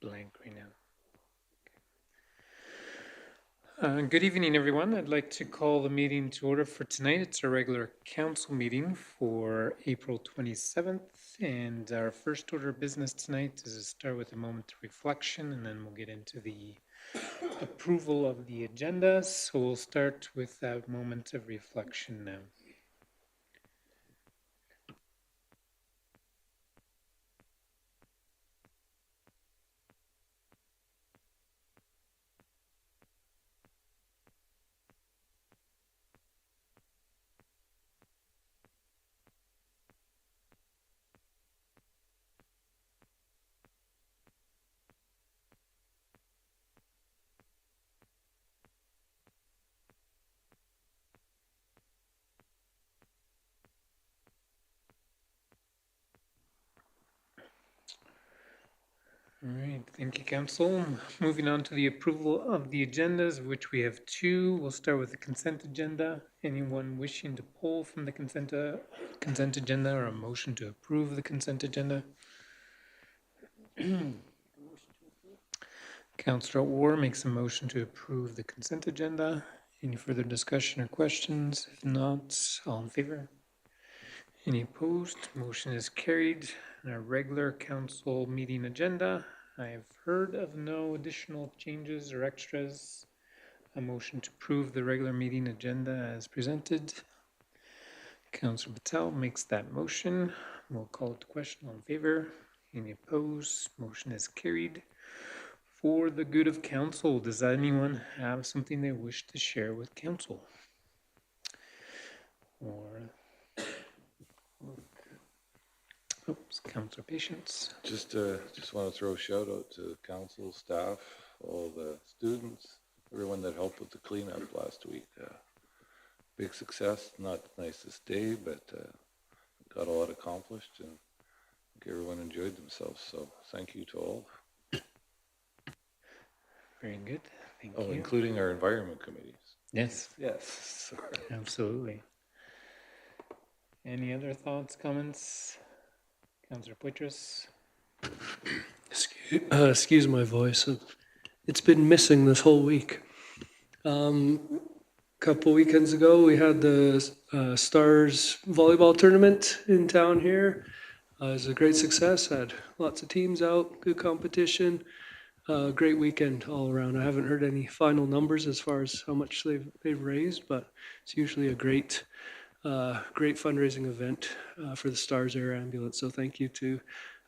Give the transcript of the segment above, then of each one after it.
blank right now. Good evening, everyone. I'd like to call the meeting to order for tonight. It's our regular council meeting for April 27th. And our first order of business tonight is to start with a moment of reflection, and then we'll get into the approval of the agenda. So we'll start with that moment of reflection now. All right, thank you, Council. Moving on to the approval of the agendas, of which we have two. We'll start with the consent agenda. Anyone wishing to pull from the consent agenda or a motion to approve the consent agenda? Councillor Orr makes a motion to approve the consent agenda. Any further discussion or questions? If not, all in favor? Any opposed? Motion is carried. In our regular council meeting agenda, I have heard of no additional changes or extras. A motion to approve the regular meeting agenda as presented. Councillor Patel makes that motion. We'll call it to question. All in favor? Any opposed? Motion is carried. For the good of council, does anyone have something they wish to share with council? Or, oops, Councillor Patience. Just want to throw a shout out to council staff, all the students, everyone that helped with the cleanup last week. Big success, not the nicest day, but got a lot accomplished, and I think everyone enjoyed themselves. So thank you to all. Very good. Thank you. Including our environment committees. Yes. Yes. Sorry. Absolutely. Any other thoughts, comments? Councillor Poitras? Excuse my voice. It's been missing this whole week. Couple weekends ago, we had the Stars volleyball tournament in town here. It was a great success. Had lots of teams out, good competition. Great weekend all around. I haven't heard any final numbers as far as how much they've raised, but it's usually a great fundraising event for the Stars Air Ambulance. So thank you to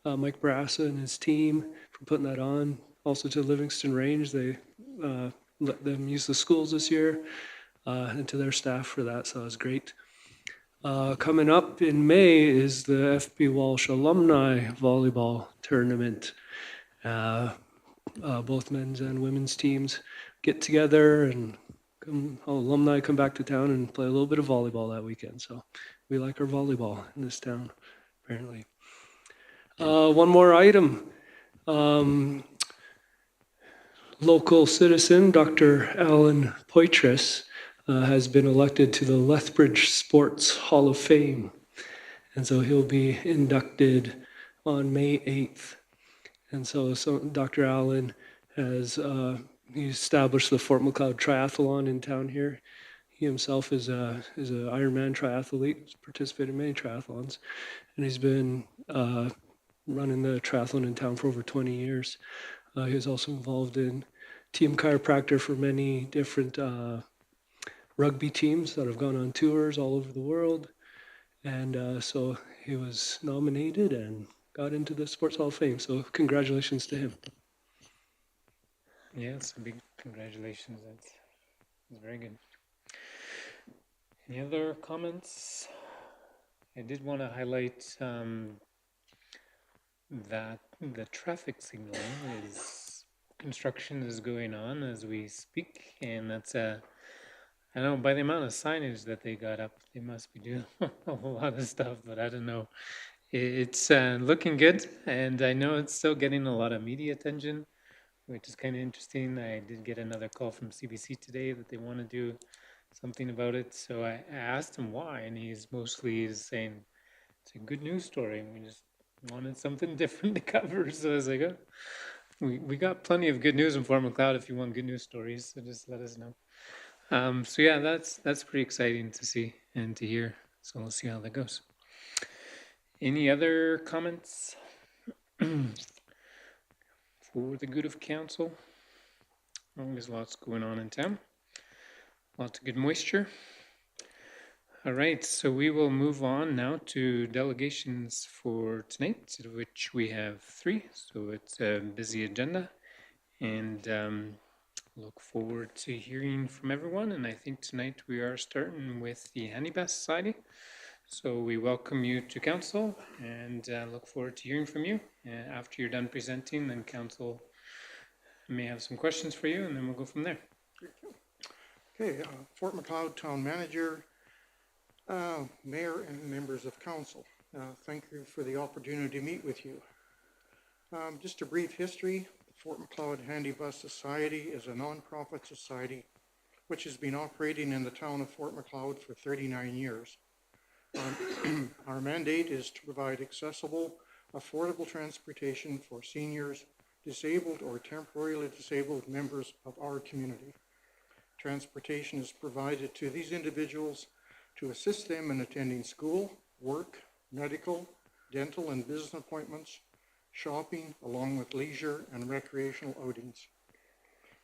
Mike Barassa and his team for putting that on. Also to Livingston Range, they let them use the schools this year, and to their staff for that. So it was great. Coming up in May is the FB Walsh Alumni Volleyball Tournament. Both men's and women's teams get together, and alumni come back to town and play a little bit of volleyball that weekend. So we like our volleyball in this town, apparently. One more item. Local citizen, Dr. Alan Poitras, has been elected to the Lethbridge Sports Hall of Fame. And so he'll be inducted on May 8th. And so Dr. Allen has he established the Fort Macleod Triathlon in town here. He himself is an Ironman triathlete. He's participated in many triathlons, and he's been running the triathlon in town for over 20 years. He was also involved in team chiropractor for many different rugby teams that have gone on tours all over the world. And so he was nominated and got into the Sports Hall of Fame. So congratulations to him. Yes, a big congratulations. That's very good. Any other comments? I did want to highlight that the traffic signaling construction is going on as we speak, and that's I know by the amount of signage that they got up, they must be doing a lot of stuff, but I don't know. It's looking good, and I know it's still getting a lot of media attention, which is kind of interesting. I did get another call from CBC today that they want to do something about it. So I asked him why, and he's saying it's a good news story. And we just wanted something different to cover. So I was like, oh, we got plenty of good news in Fort McLeod. If you want good news stories, so just let us know. So yeah, that's pretty exciting to see and to hear. So we'll see how that goes. Any other comments for the good of council? Oh, there's lots going on in town. Lots of good moisture. All right, so we will move on now to delegations for tonight, of which we have 3. So it's a busy agenda, and look forward to hearing from everyone. And I think tonight we are starting with the Handibus Society. So we welcome you to council and look forward to hearing from you. After you're done presenting, then council may have some questions for you, and then we'll go from there. Okay, Fort McLeod Town Manager, Mayor and members of council. Thank you for the opportunity to meet with you. Just a brief history. The Fort McLeod Handibus Society is a nonprofit society which has been operating in the town of Fort McLeod for 39 years. Our mandate is to provide accessible, affordable transportation for seniors, disabled or temporarily disabled members of our community. Transportation is provided to these individuals to assist them in attending school, work, medical, dental, and business appointments, shopping, along with leisure and recreational outings.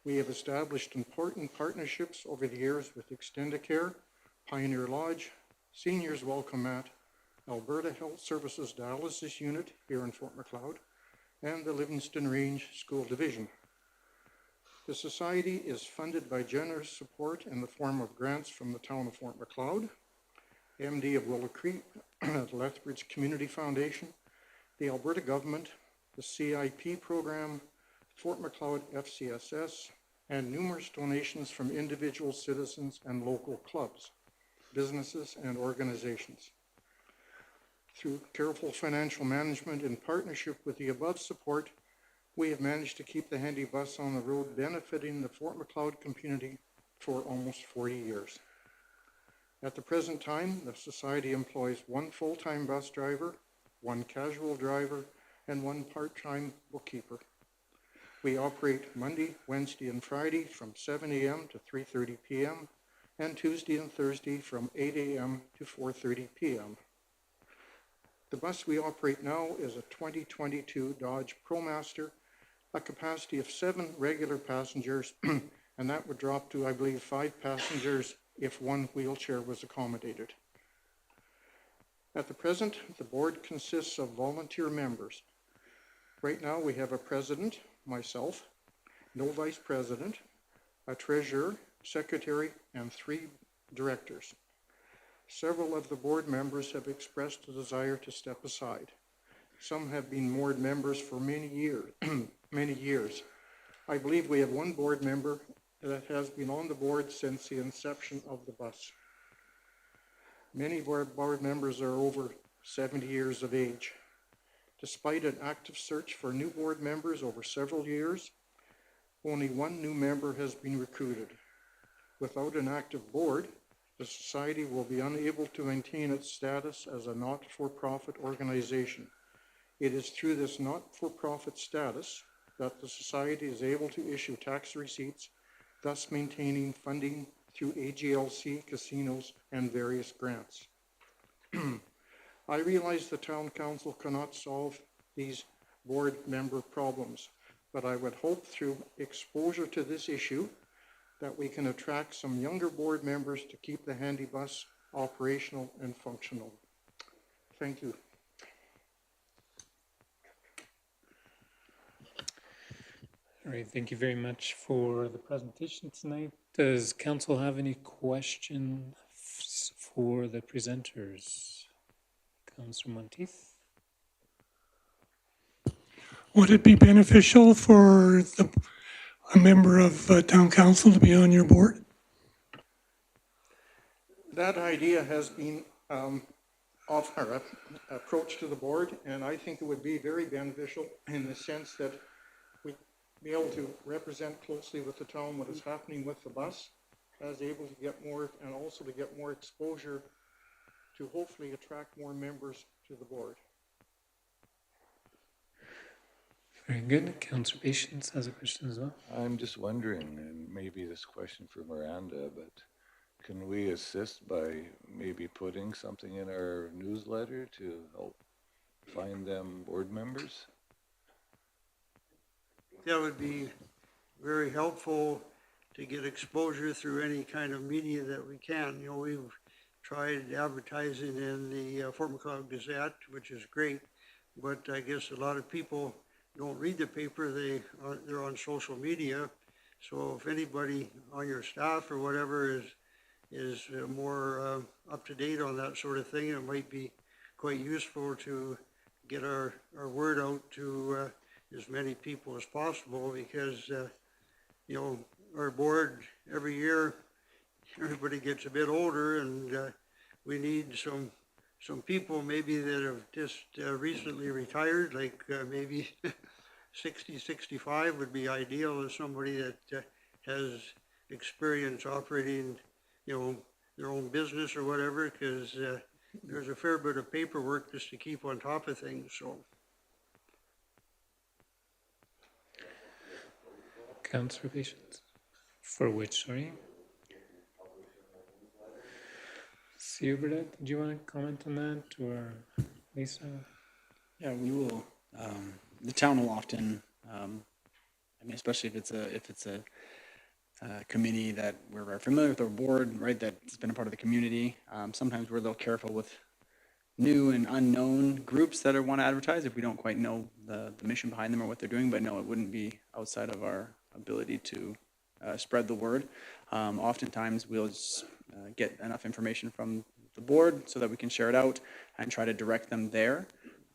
We have established important partnerships over the years with Extendicare, Pioneer Lodge, Seniors Welcome Mat, Alberta Health Services Dialysis Unit here in Fort McLeod, and the Livingston Range School Division. The Society is funded by generous support in the form of grants from the town of Fort McLeod, MD of Willow Creek, the Lethbridge Community Foundation, the Alberta Government, the CIP program, Fort McLeod FCSS, and numerous donations from individual citizens and local clubs, businesses, and organizations. Through careful financial management in partnership with the above support, we have managed to keep the Handibus on the road, benefiting the Fort McLeod community for almost 40 years. At the present time, the Society employs 1 full-time bus driver, 1 casual driver, and 1 part-time bookkeeper. We operate Monday, Wednesday, and Friday from 7 a.m. to 3:30 p.m., and Tuesday and Thursday from 8 a.m. to 4:30 p.m. The bus we operate now is a 2022 Dodge ProMaster, a capacity of 7 regular passengers, and that would drop to, I believe, 5 passengers if 1 wheelchair was accommodated. At the present, the board consists of volunteer members. Right now, we have a president, myself, no vice president, a treasurer, secretary, and 3 directors. Several of the board members have expressed a desire to step aside. Some have been board members for many years. I believe we have 1 board member that has been on the board since the inception of the bus. Many board members are over 70 years of age. Despite an active search for new board members over several years, only 1 new member has been recruited. Without an active board, the Society will be unable to maintain its status as a not-for-profit organization. It is through this not-for-profit status that the Society is able to issue tax receipts, thus maintaining funding through AGLC, casinos, and various grants. I realize the Town Council cannot solve these board member problems, but I would hope through exposure to this issue that we can attract some younger board members to keep the Handibus operational and functional. Thank you. All right, thank you very much for the presentation tonight. Does council have any questions for the presenters? Councilor Monteith? Would it be beneficial for a member of town council to be on your board? That idea has been of our approach to the board, and I think it would be very beneficial in the sense that we'd be able to represent closely with the town what is happening with the bus, as able to get more, and also to get more exposure to hopefully attract more members to the board. Very good. Councillor Patience has a question as well. I'm just wondering, and maybe this question for Miranda, but can we assist by maybe putting something in our newsletter to help find them board members? That would be very helpful to get exposure through any kind of media that we can. You know, we've tried advertising in the Fort McLeod Gazette, which is great, but I guess a lot of people don't read the paper. They're on social media. So if anybody on your staff or whatever is more up to date on that sort of thing, it might be quite useful to get our word out to as many people as possible, because you know, our board every year, everybody gets a bit older, and we need some people maybe that have just recently retired, like maybe 60, 65 would be ideal, as somebody that has experience operating, you know, their own business or whatever, because there's a fair bit of paperwork just to keep on top of things, so. Councillor Patience. For which, sorry? Bernadette, did you want to comment on that, or Lisa? Yeah, we will. The town will often, I mean, especially if it's a committee that we're very familiar with, or board, right, that's been a part of the community. Sometimes we're a little careful with new and unknown groups that want to advertise if we don't quite know the mission behind them or what they're doing. But no, it wouldn't be outside of our ability to spread the word. Oftentimes we'll just get enough information from the board so that we can share it out and try to direct them there.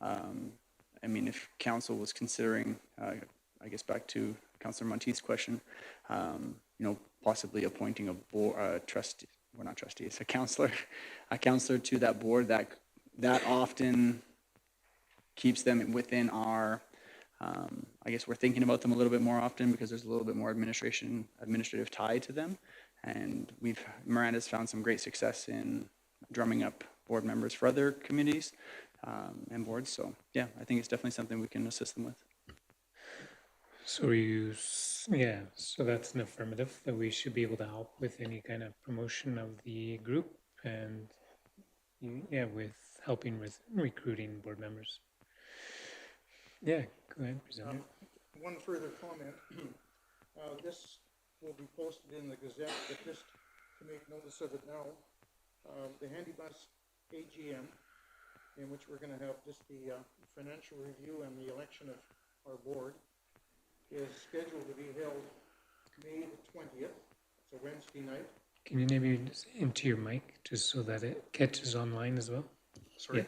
I mean, if council was considering, I guess back to Councillor Monteith's question, you know, possibly appointing a board, trustee, well, not trustee, it's a counselor to that board, that often keeps them within our, I guess we're thinking about them a little bit more often because there's a little bit more administrative tie to them. And Miranda's found some great success in drumming up board members for other committees and boards. So yeah, I think it's definitely something we can assist them with. So yeah, so that's an affirmative, that we should be able to help with any kind of promotion of the group, and yeah, with helping with recruiting board members. Yeah, go ahead, presenter. One further comment. This will be posted in the Gazette, but just to make notice of it now, the Handy Bus AGM, in which we're going to have just the financial review and the election of our board, is scheduled to be held May the 20th. It's a Wednesday night. Can you maybe just into your mic, just so that it catches online as well? Sorry.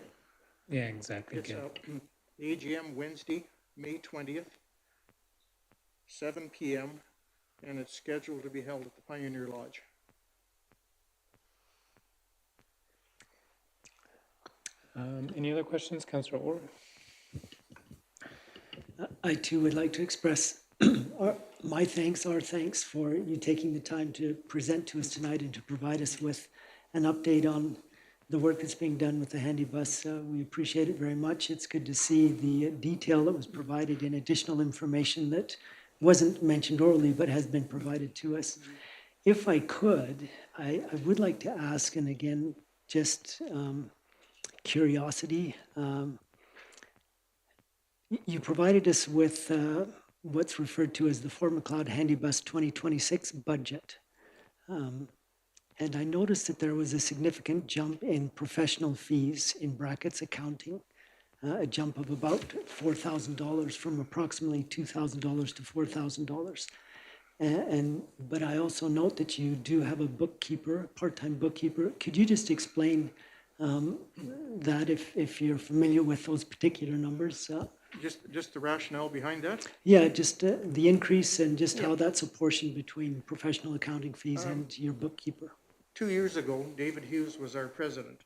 Yeah, exactly. It's Good. the AGM Wednesday, May 20th, 7 p.m., and it's scheduled to be held at the Pioneer Lodge. Any other questions, Councillor Orr? I too would like to express our thanks for you taking the time to present to us tonight and to provide us with an update on the work that's being done with the Handy Bus. We appreciate it very much. It's good to see the detail that was provided in additional information that wasn't mentioned orally but has been provided to us. If I could, I would like to ask, and again, just curiosity, you provided us with what's referred to as the Fort McLeod Handy Bus 2026 budget. And I noticed that there was a significant jump in professional fees, in brackets accounting, a jump of about $4,000 from approximately $2,000 to $4,000. But I also note that you do have a bookkeeper, a part-time bookkeeper. Could you just explain that if you're familiar with those particular numbers? Just the rationale behind that? Yeah, just the increase and just how that's apportioned between professional accounting fees and your bookkeeper. 2 years ago, David Hughes was our president,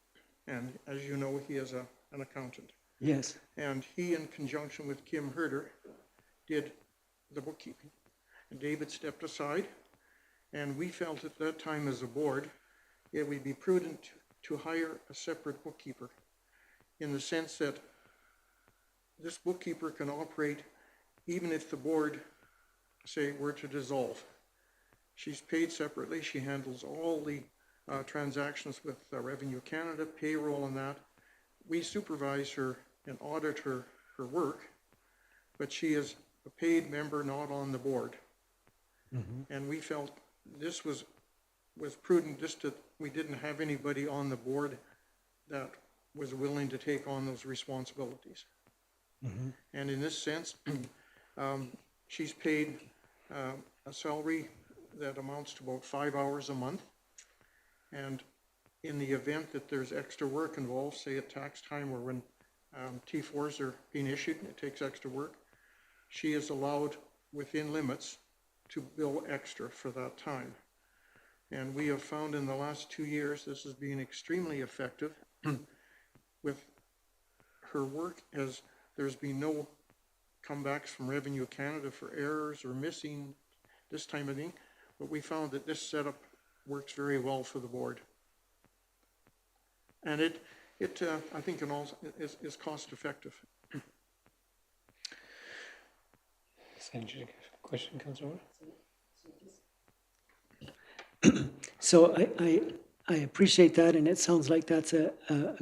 and as you know, he is an accountant. Yes. And he, in conjunction with Kim Herder, did the bookkeeping. And David stepped aside, and we felt at that time as a board, it would be prudent to hire a separate bookkeeper, in the sense that this bookkeeper can operate even if the board, say, were to dissolve, she's paid separately. She handles all the transactions with Revenue Canada, payroll and that. We supervise her and audit her work, but she is a paid member, not on the board. And we felt this was prudent, just that we didn't have anybody on the board that was willing to take on those responsibilities. And in this sense, she's paid a salary that amounts to about 5 hours a month. And in the event that there's extra work involved, say at tax time or when T4s are being issued and it takes extra work, she is allowed within limits to bill extra for that time. And we have found in the last 2 years, this has been extremely effective with her work, as there's been no comebacks from Revenue Canada for errors or missing, this type of thing. But we found that this setup works very well for the board. And it I think in all is cost effective. Send you a question, Councilor. So I appreciate that, and it sounds like that's a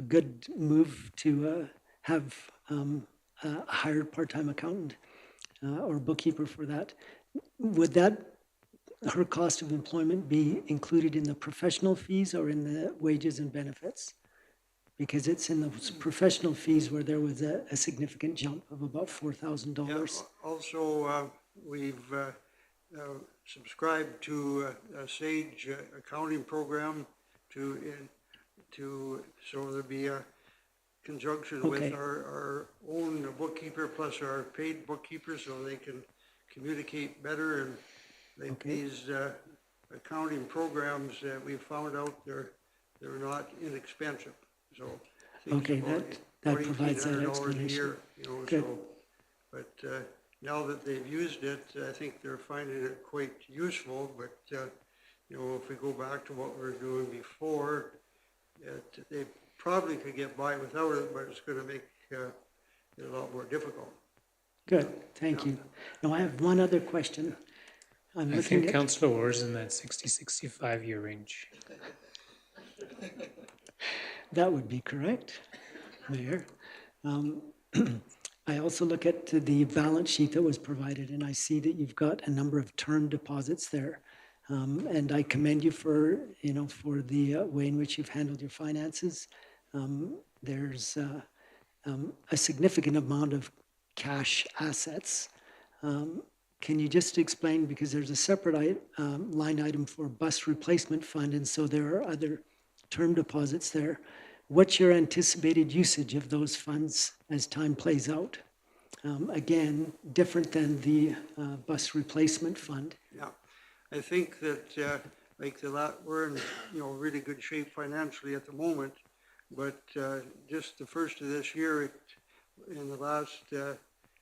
good move to have a hired part-time accountant or bookkeeper for that. Would her cost of employment be included in the professional fees or in the wages and benefits? Because it's in those professional fees where there was a significant jump of about $4,000. Also, we've subscribed to a SAGE accounting program so there'll be a conjunction Okay. with our own bookkeeper plus our paid bookkeeper, so they can communicate better. And these accounting programs, we found out they're not inexpensive. So I think Okay, it's that about provides that $1,800 a explanation. year, Good. so, but now that they've used it, I think they're finding it quite useful. But if we go back to what we were doing before, they probably could get by without it, but it's going to make it a lot more difficult. Good, thank you. Now, I have one other question. I'm I looking think at, Councilor Orr's in that 60-65 year range. that would be correct, Mayor. I also look at the balance sheet that was provided, and I see that you've got a number of term deposits there. And I commend you for the way in which you've handled your finances. There's a significant amount of cash assets. Can you just explain, because there's a separate line item for bus replacement fund, and so there are other term deposits there. What's your anticipated usage of those funds as time plays out? Again, different than the bus replacement fund. Yeah, I think that we're in really good shape financially at the moment, but just the first of this year, in the last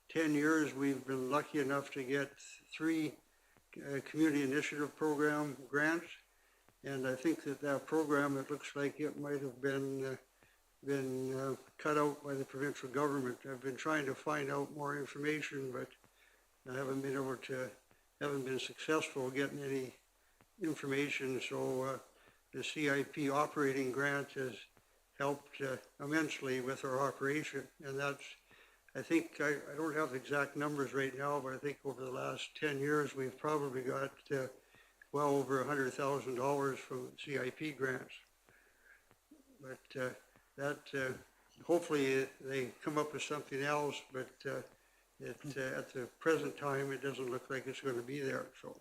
10 years, we've been lucky enough to get 3 community initiative program grants, and I think that program, it looks like it might have been cut out by the provincial government. I've been trying to find out more information, but I haven't been successful getting any information. So the CIP operating grant has helped immensely with our operation, and I think I don't have the exact numbers right now, but I think over the last 10 years we've probably got well over $100,000 from CIP grants. But hopefully they come up with something else, but at the present time, it doesn't look like it's going to be there. So,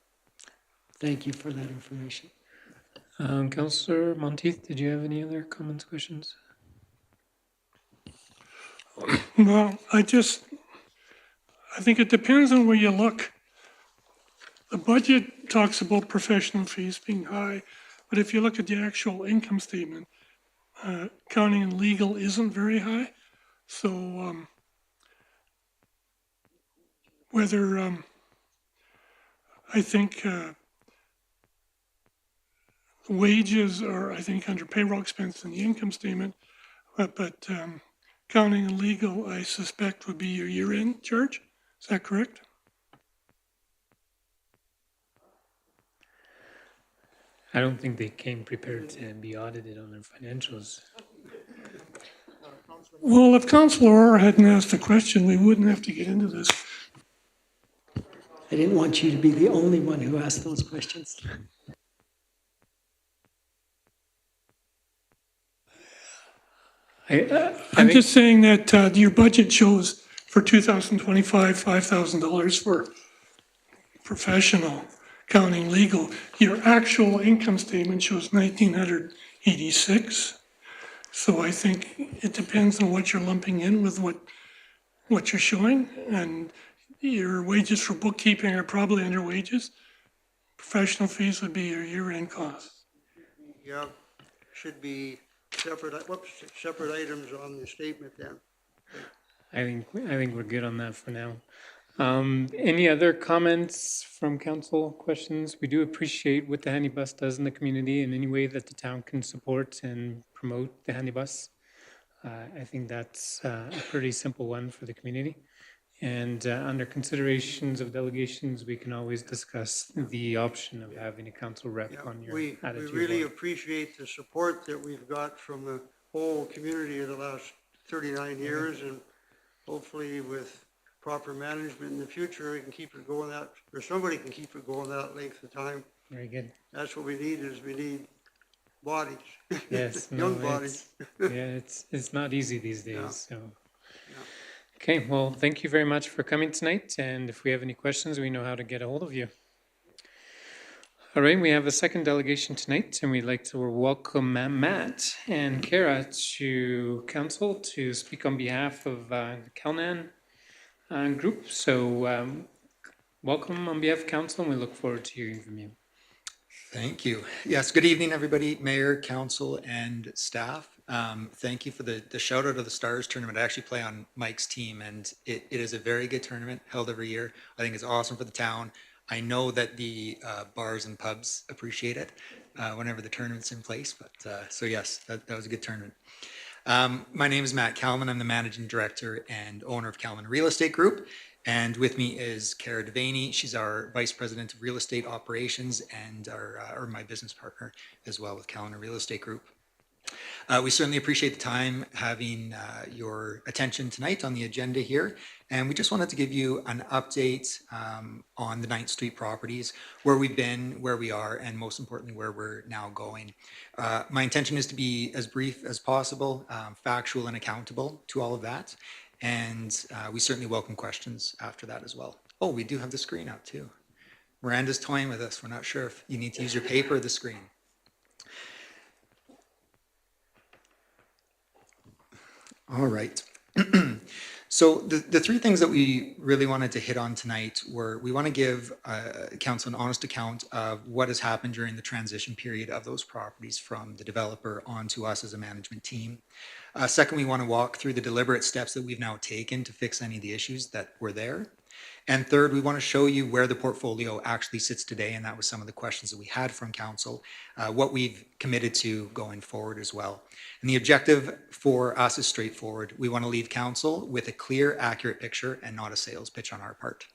Thank you for that information. Councilor Monteith, did you have any other comments, questions? Well, I think it depends on where you look. The budget talks about professional fees being high, but if you look at the actual income statement, accounting and legal isn't very high. So I think wages are, I think, under payroll expense in the income statement, but accounting and legal, I suspect, would be your year-end charge. Is that correct? I don't think they came prepared to be audited on their financials. Well, if Councilor Orr hadn't asked the question, we wouldn't have to get into this. I didn't want you to be the only one who asked those questions. I I'm think- just saying that your budget shows for 2025, $5,000 for professional, counting legal. Your actual income statement shows 1,986. So I think it depends on what you're lumping in with what you're showing. And your wages for bookkeeping are probably under wages. Professional fees would be your year-end costs. Yeah, should be separate items on the statement then. I think we're good on that for now. Any other comments from council, questions? We do appreciate what the Handy Bus does in the community in any way that the town can support and promote the Handy Bus. I think that's a pretty simple one for the community. And under considerations of delegations, we can always discuss the option of having a council rep Yeah, on your we attitude. really board. appreciate the support that we've got from the whole community in the last 39 years, and hopefully with proper management in the future, we can keep it going that, or somebody can keep it going that length of time. Very good. That's what we need bodies. Yes. no, Young bodies. Yeah, it's not easy these days, Yeah. so. Okay, well, thank you very much for coming tonight, and if we have any questions, we know how to get a hold of you. All right, we have a second delegation tonight, and we'd like to welcome Matt and Kara to council to speak on behalf of the Calnan group. So welcome on behalf of council, and we look forward to hearing from you. Thank you. Yes, good evening, everybody, mayor, council, and staff. Thank you for the shout out of the Stars tournament. I actually play on Mike's team, and it is a very good tournament held every year. I think it's awesome for the town. I know that the bars and pubs appreciate it whenever the tournament's in place, but so yes, that was a good tournament. My name is Matt Kalman. I'm the managing director and owner of Kalman Real Estate Group. And with me is Kara Devaney. She's our vice president of real estate operations and or my business partner as well with Kalman Real Estate Group. We certainly appreciate the time having your attention tonight on the agenda here. And we just wanted to give you an update on the 9th Street properties, where we've been, where we are, and most importantly, where we're now going. My intention is to be as brief as possible, factual and accountable to all of that. And we certainly welcome questions after that as well. Oh, we do have the screen up too. Miranda's toying with us. We're not sure if you need to use your paper or the screen. All right. So the three things that we really wanted to hit on tonight were we want to give council an honest account of what has happened during the transition period of those properties from the developer onto us as a management team. Second, we want to walk through the deliberate steps that we've now taken to fix any of the issues that were there. And third, we want to show you where the portfolio actually sits today, and that was some of the questions that we had from council, what we've committed to going forward as well. And the objective for us is straightforward. We want to leave council with a clear, accurate picture and not a sales pitch on our part.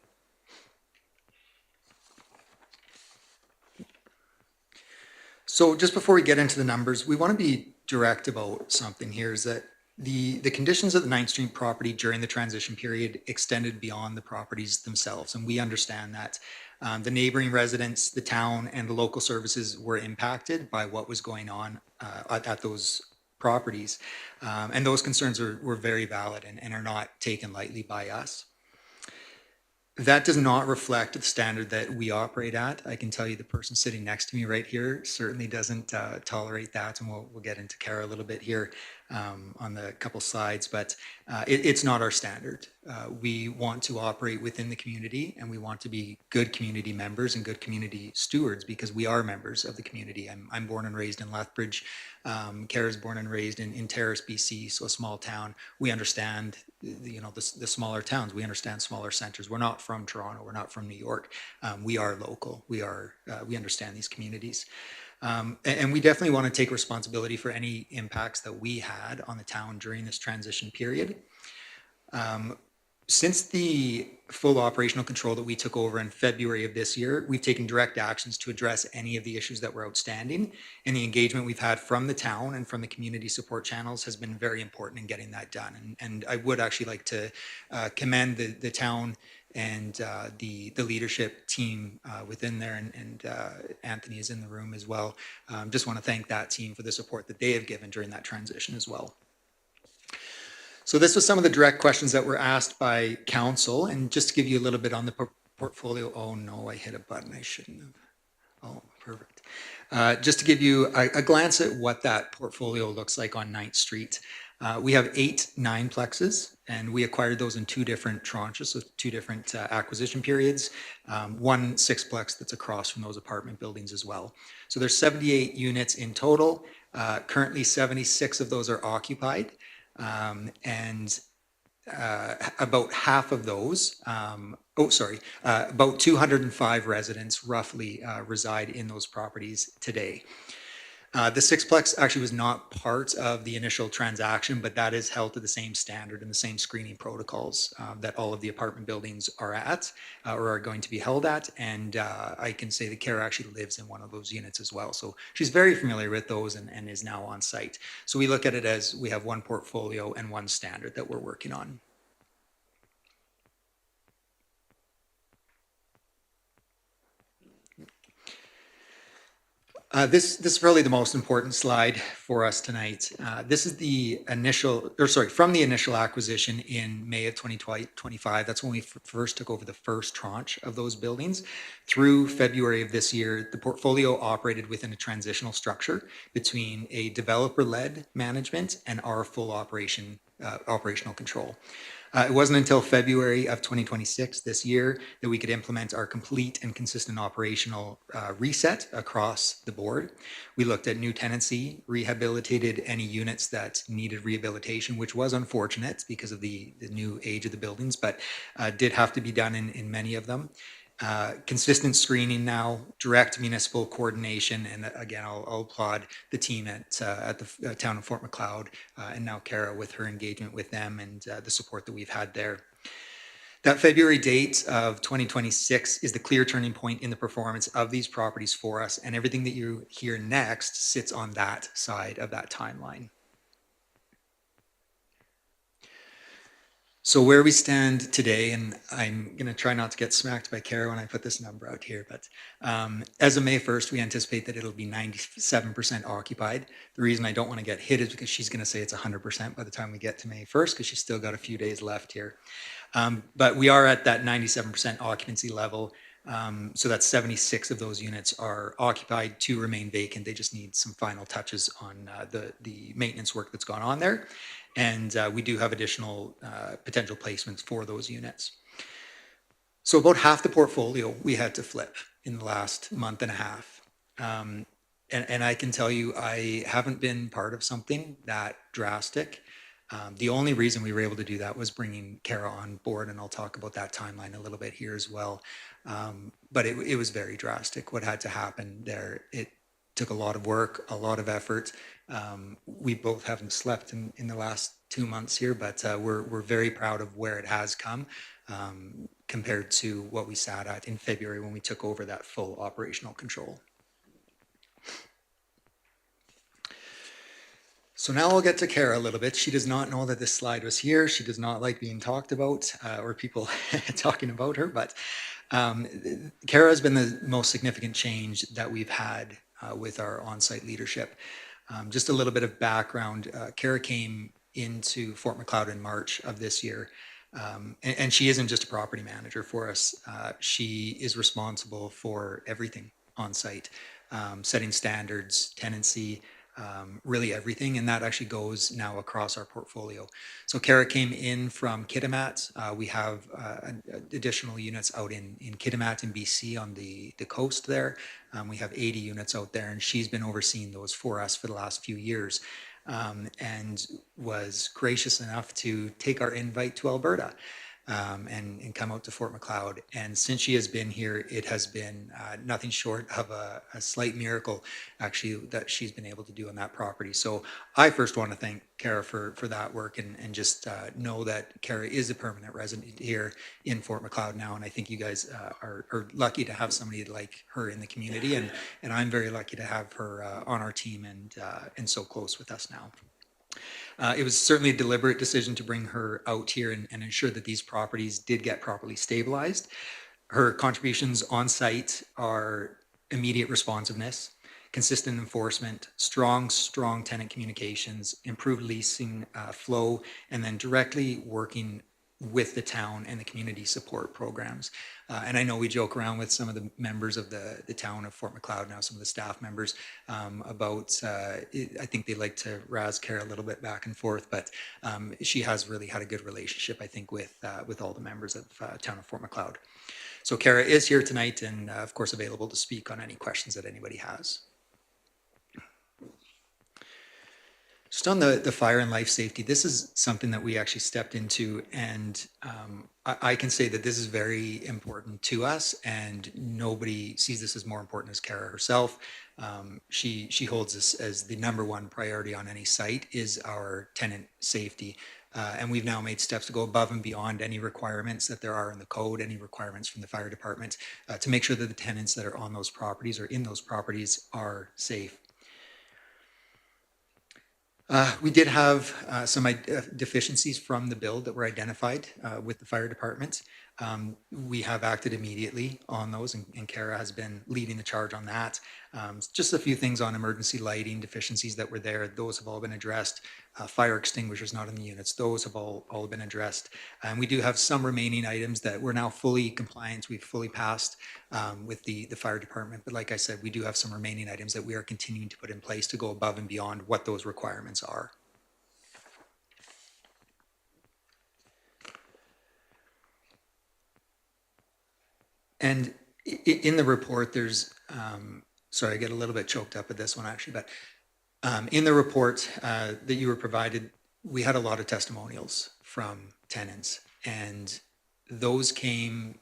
So just before we get into the numbers, we want to be direct about something here, is that the conditions of the 9th Street property during the transition period extended beyond the properties themselves, and we understand that. The neighboring residents, the town, and the local services were impacted by what was going on at those properties. And those concerns were very valid and are not taken lightly by us. That does not reflect the standard that we operate at. I can tell you the person sitting next to me right here certainly doesn't tolerate that, and we'll get into Kara a little bit here on the couple slides, but it's not our standard. We want to operate within the community, and we want to be good community members and good community stewards because we are members of the community. I'm born and raised in Lethbridge. Kara's born and raised in Terrace, BC, so a small town. We understand the smaller towns. We understand smaller centers. We're not from Toronto. We're not from New York. We are local. We understand these communities. And we definitely want to take responsibility for any impacts that we had on the town during this transition period. Since the full operational control that we took over in February of this year, we've taken direct actions to address any of the issues that were outstanding. And the engagement we've had from the town and from the community support channels has been very important in getting that done. And I would actually like to commend the town and the leadership team within there, and Anthony is in the room as well. Just want to thank that team for the support that they have given during that transition as well. So this was some of the direct questions that were asked by council, and just to give you a little bit on the portfolio. Oh no, I hit a button I shouldn't have. Oh, perfect. Just to give you a glance at what that portfolio looks like on 9th Street. We have 8 9-plexes, and we acquired those in 2 different tranches, so 2 different acquisition periods. 1 6-plex that's across from those apartment buildings as well. So there's 78 units in total. Currently 76 of those are occupied. And about half of those, about 205 residents roughly reside in those properties today. The 6-plex actually was not part of the initial transaction, but that is held to the same standard and the same screening protocols that all of the apartment buildings are at or are going to be held at. And I can say that Kara actually lives in one of those units as well. So she's very familiar with those and is now on site. So we look at it as we have one portfolio and one standard that we're working on. This is probably the most important slide for us tonight. This is from the initial acquisition in May of 2025. That's when we first took over the first tranche of those buildings. Through February of this year, the portfolio operated within a transitional structure between a developer-led management and our full operational control. It wasn't until February of 2026 this year that we could implement our complete and consistent operational reset across the board. We looked at new tenancy, rehabilitated any units that needed rehabilitation, which was unfortunate because of the new age of the buildings, but did have to be done in many of them. Consistent screening now, direct municipal coordination, and again, I'll applaud the team at the town of Fort Macleod and now Kara with her engagement with them and the support that we've had there. That February date of 2026 is the clear turning point in the performance of these properties for us, and everything that you hear next sits on that side of that timeline. So where we stand today, and I'm going to try not to get smacked by Kara when I put this number out here, but as of May 1st, we anticipate that it'll be 97% occupied. The reason I don't want to get hit is because she's going to say it's 100% by the time we get to May 1st, because she's still got a few days left here. But we are at that 97% occupancy level. So that's 76 of those units are occupied, 2 remain vacant. They just need some final touches on the maintenance work that's gone on there. And we do have additional potential placements for those units. So about half the portfolio we had to flip in the last month and a half. And I can tell you, I haven't been part of something that drastic. The only reason we were able to do that was bringing Kara on board, and I'll talk about that timeline a little bit here as well. But it was very drastic what had to happen there. It took a lot of work, a lot of effort. We both haven't slept in the last 2 months here, but we're very proud of where it has come compared to what we sat at in February when we took over that full operational control. So now I'll get to Kara a little bit. She does not know that this slide was here. She does not like being talked about or people talking about her, but Kara has been the most significant change that we've had with our on-site leadership. Just a little bit of background. Kara came into Fort Macleod in March of this year. And she isn't just a property manager for us. She is responsible for everything on site, setting standards, tenancy, really everything. And that actually goes now across our portfolio. So Kara came in from Kitimat. We have additional units out in Kitimat in BC on the coast there. We have 80 units out there, and she's been overseeing those for us for the last few years. And was gracious enough to take our invite to Alberta. and come out to Fort Macleod. And since she has been here, it has been nothing short of a slight miracle, actually, that she's been able to do on that property. So I first want to thank Kara for that work, and just know that Kara is a permanent resident here in Fort Macleod now. And I think you guys are lucky to have somebody like her in the community. And I'm very lucky to have her on our team and so close with us now. It was certainly a deliberate decision to bring her out here and ensure that these properties did get properly stabilized. Her contributions on site are immediate responsiveness, consistent enforcement, strong tenant communications, improved leasing flow, and then directly working with the town and the community support programs. And I know we joke around with some of the members of the town of Fort Macleod now, some of the staff members, about, I think they like to razz Kara a little bit back and forth, but she has really had a good relationship, I think, with all the members of town of Fort Macleod. So Kara is here tonight and of course available to speak on any questions that anybody has. Just on the fire and life safety, this is something that we actually stepped into, and I can say that this is very important to us, and nobody sees this as more important as Kara herself. She holds this as the number one priority on any site is our tenant safety. And we've now made steps to go above and beyond any requirements that there are in the code, any requirements from the fire department, to make sure that the tenants that are on those properties or in those properties are safe. We did have some deficiencies from the build that were identified with the fire department. We have acted immediately on those, and Kara has been leading the charge on that. Just a few things on emergency lighting deficiencies that were there. Those have all been addressed. Fire extinguishers not in the units. Those have all been addressed. And we do have some remaining items that we're now fully compliant. We've fully passed with the fire department. But like I said, we do have some remaining items that we are continuing to put in place to go above and beyond what those requirements are. And in the report, there's, sorry, I get a little bit choked up with this one actually, but in the report that you were provided, we had a lot of testimonials from tenants, and those came,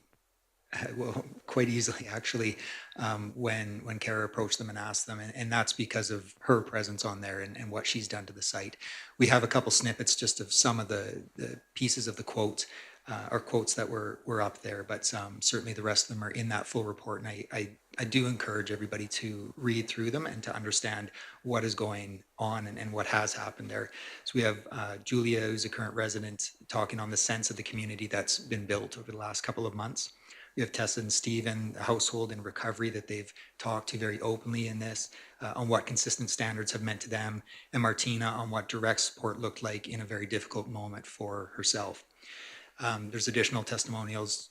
well, quite easily actually, when Kara approached them and asked them, and that's because of her presence on there and what she's done to the site. We have a couple snippets just of some of the pieces of the quote, or quotes that were up there, but certainly the rest of them are in that full report, and I do encourage everybody to read through them and to understand what is going on and what has happened there. So we have Julia, who's a current resident, talking on the sense of the community that's been built over the last couple of months. We have Tessa and Stephen, the household in recovery that they've talked to very openly in this, on what consistent standards have meant to them, and Martina on what direct support looked like in a very difficult moment for herself. There's additional testimonials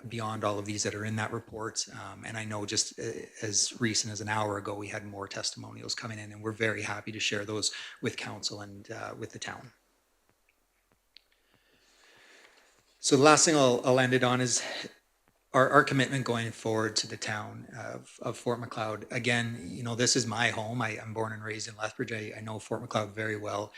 beyond all of these that are in that report. And I know just as recent as an hour ago, we had more testimonials coming in, and we're very happy to share those with council and with the town. So the last thing I'll end it on is our commitment going forward to the town of Fort Macleod. Again, you know, this is my home. I'm born and raised in Lethbridge. I know Fort Macleod very well.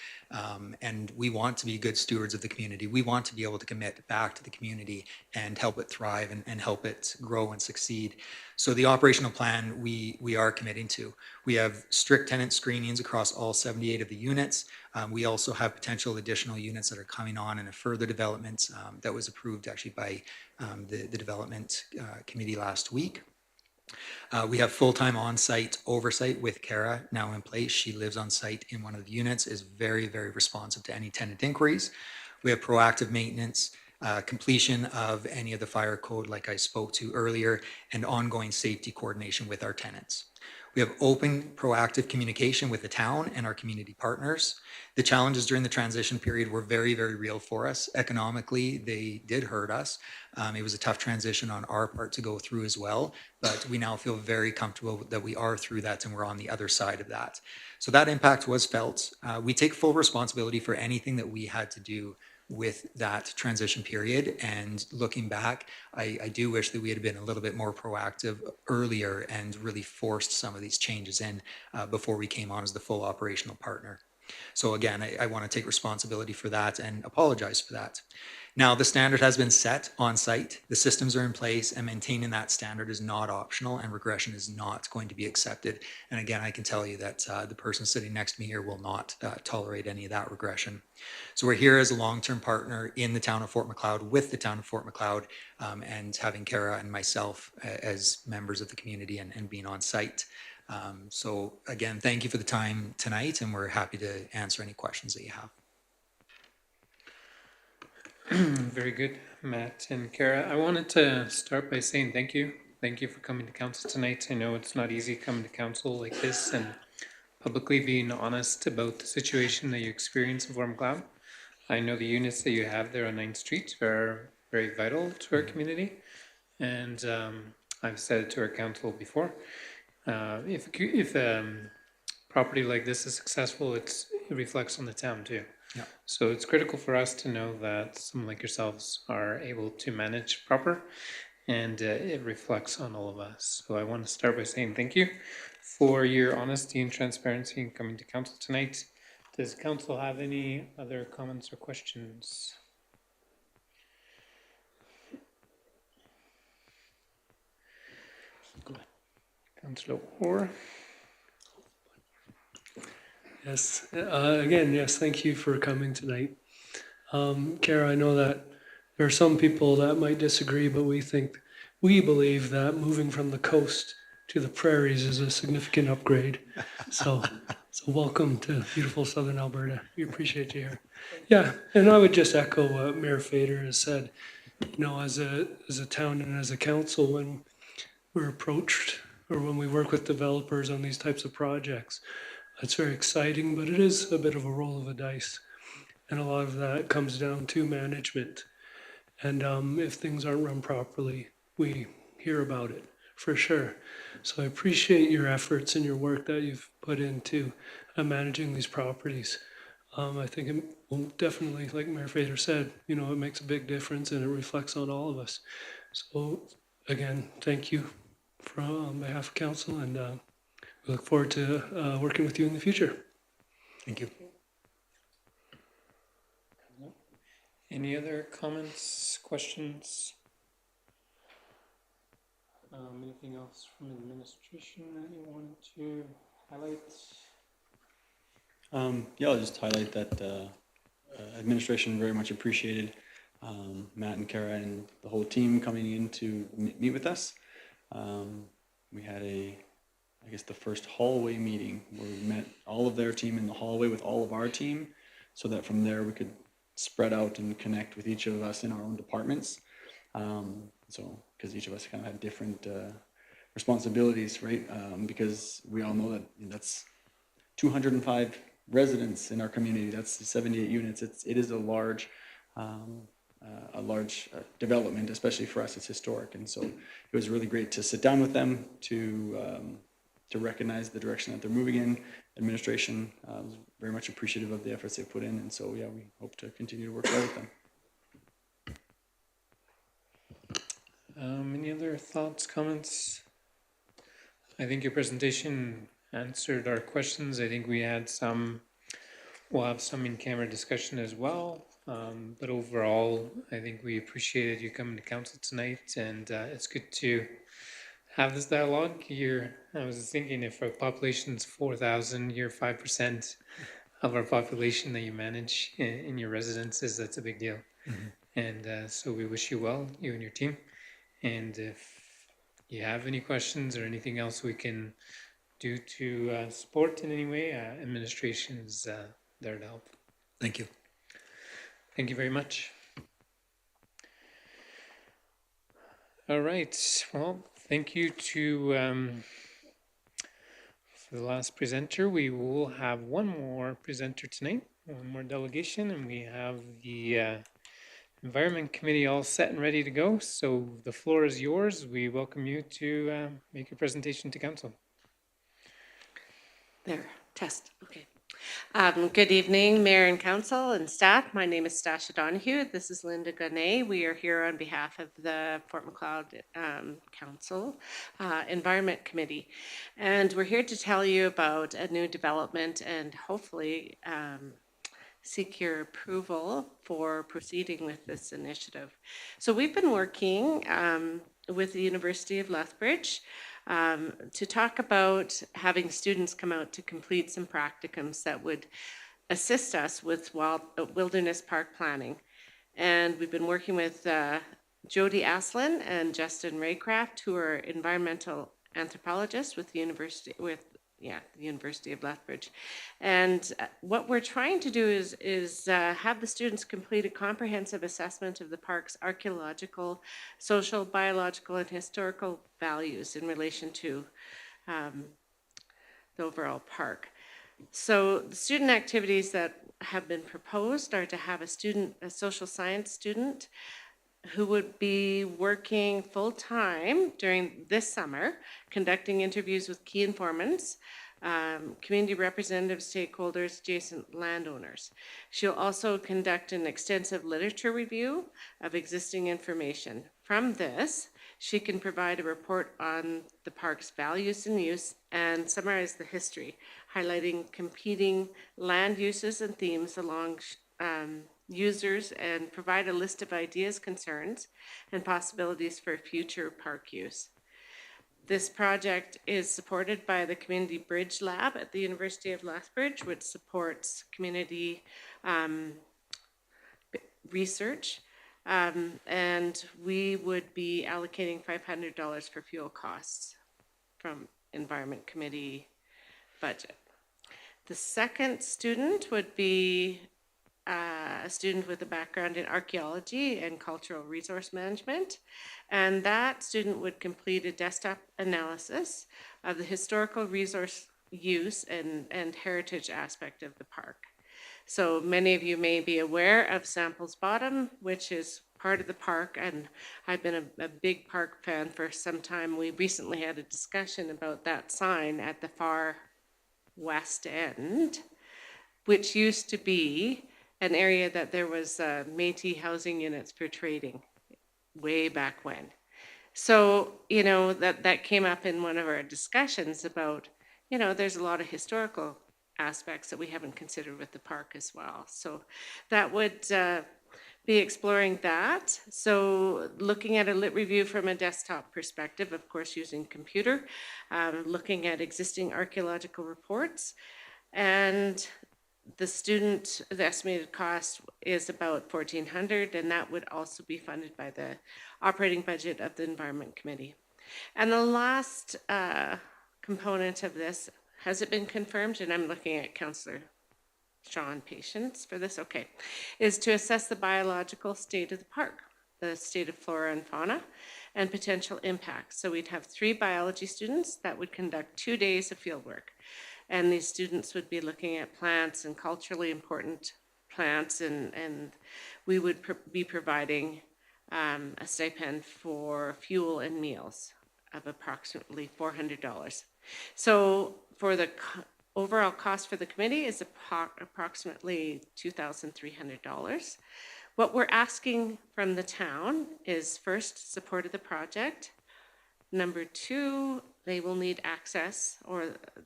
And we want to be good stewards of the community. We want to be able to commit back to the community and help it thrive and help it grow and succeed. So the operational plan we are committing to. We have strict tenant screenings across all 78 of the units. We also have potential additional units that are coming on in a further development that was approved actually by the development committee last week. We have full-time on-site oversight with Kara now in place. She lives on site in one of the units, is very, very responsive to any tenant inquiries. We have proactive maintenance, completion of any of the fire code like I spoke to earlier, and ongoing safety coordination with our tenants. We have open, proactive communication with the town and our community partners. The challenges during the transition period were very, very real for us. Economically, they did hurt us. It was a tough transition on our part to go through as well, but we now feel very comfortable that we are through that and we're on the other side of that. So that impact was felt. We take full responsibility for anything that we had to do with that transition period. And looking back, I do wish that we had been a little bit more proactive earlier and really forced some of these changes in before we came on as the full operational partner. So again, I want to take responsibility for that and apologize for that. Now, the standard has been set on site, the systems are in place, and maintaining that standard is not optional, and regression is not going to be accepted. And again, I can tell you that the person sitting next to me here will not tolerate any of that regression. So we're here as a long-term partner in the town of Fort Macleod with the town of Fort Macleod, and having Kara and myself as members of the community and being on site. So again, thank you for the time tonight, and we're happy to answer any questions that you have. Very good, Matt and Kara. I wanted to start by saying thank you. Thank you for coming to council tonight. I know it's not easy coming to council like this and publicly being honest about the situation that you experience in Fort Macleod. I know the units that you have there on 9th Street are very vital to our community. And I've said it to our council before. If property like this is successful, it reflects on the town too. Yeah. So it's critical for us to know that someone like yourselves are able to manage proper, and it reflects on all of us. So I want to start by saying thank you for your honesty and transparency in coming to council tonight. Does council have any other comments or questions? Councillor Orr. Yes, again, yes, thank you for coming tonight. Kara, I know that there are some people that might disagree, but we believe that moving from the coast to the prairies is a significant upgrade. So welcome to beautiful southern Alberta. We appreciate you here. Yeah, and I would just echo what Mayor Fader has said. You know, as a town and as a council, when we're approached or when we work with developers on these types of projects, it's very exciting, but it is a bit of a roll of the dice. And a lot of that comes down to management. And if things aren't run properly, we hear about it for sure. So I appreciate your efforts and your work that you've put into managing these properties. I think it will definitely, like Mayor Fader said, you know, it makes a big difference and it reflects on all of us. So again, thank you on behalf of council, and we look forward to working with you in the future. Thank you. Any other comments, questions? Anything else from administration that you wanted to highlight? Yeah, I'll just highlight that administration very much appreciated Matt and Kara and the whole team coming in to meet with us. We had I guess the first hallway meeting where we met all of their team in the hallway with all of our team, so that from there we could spread out and connect with each of us in our own departments. So, because each of us kind of had different responsibilities, right? Because we all know that that's 205 residents in our community. That's 78 units. It is a large development, especially for us. It's historic, and so it was really great to sit down with them to recognize the direction that they're moving in. Administration was very much appreciative of the efforts they put in, and so yeah, we hope to continue to work well with them. Any other thoughts, comments? I think your presentation answered our questions. I think we'll have some in-camera discussion as well. But overall, I think we appreciated you coming to council tonight, and it's good to have this dialogue. I was thinking, if our population is 4,000, you're 5% of our population that you manage in your residences. That's a big deal. Mm-hmm. And so we wish you well, you and your team. And if you have any questions or anything else we can do to support in any way, administration is there to help. Thank you. Thank you very much. All right. Well, thank you to for the last presenter. We will have one more presenter tonight, one more delegation, and we have the Environment Committee all set and ready to go. So the floor is yours. We welcome you to make your presentation to council. There, test, okay. Good evening, Mayor and Council and staff. My name is Stasha Donahue. This is Linda Gunay. We are here on behalf of the Fort Macleod Council Environment Committee. And we're here to tell you about a new development and hopefully seek your approval for proceeding with this initiative. So we've been working with the University of Lethbridge to talk about having students come out to complete some practicums that would assist us with wilderness park planning. And we've been working with Jody Aslin and Justin Raycraft, who are environmental anthropologists with the University of Lethbridge. And what we're trying to do is have the students complete a comprehensive assessment of the park's archaeological, social, biological, and historical values in relation to the overall park. So the student activities that have been proposed are to have a social science student who would be working full-time during this summer, conducting interviews with key informants, community representative stakeholders, adjacent landowners. She'll also conduct an extensive literature review of existing information. From this, she can provide a report on the park's values and use and summarize the history, highlighting competing land uses and themes along users, and provide a list of ideas, concerns, and possibilities for future park use. This project is supported by the Community Bridge Lab at the University of Lethbridge, which supports community research. And we would be allocating $500 for fuel costs from Environment Committee budget. The second student would be a student with a background in archaeology and cultural resource management. And that student would complete a desktop analysis of the historical resource use and heritage aspect of the park. So many of you may be aware of Samples Bottom, which is part of the park, and I've been a big park fan for some time. We recently had a discussion about that sign at the far west end, which used to be an area that there was Métis housing units for trading way back when. So, you know, that came up in one of our discussions about, you know, there's a lot of historical aspects that we haven't considered with the park as well. So that would be exploring that. So looking at a lit review from a desktop perspective, of course, using computer, looking at existing archaeological reports, and the estimated cost is about $1,400, and that would also be funded by the operating budget of the Environment Committee. And the last component of this, has it been confirmed? And I'm looking at Councillor Sean Patience for this, okay, is to assess the biological state of the park, the state of flora and fauna, and potential impacts. So we'd have 3 biology students that would conduct 2 days of field work. And these students would be looking at plants and culturally important plants, and we would be providing a stipend for fuel and meals of approximately $400. So for the overall cost for the committee is approximately $2,300. What we're asking from the town is, first, support of the project. Number 2, they will need access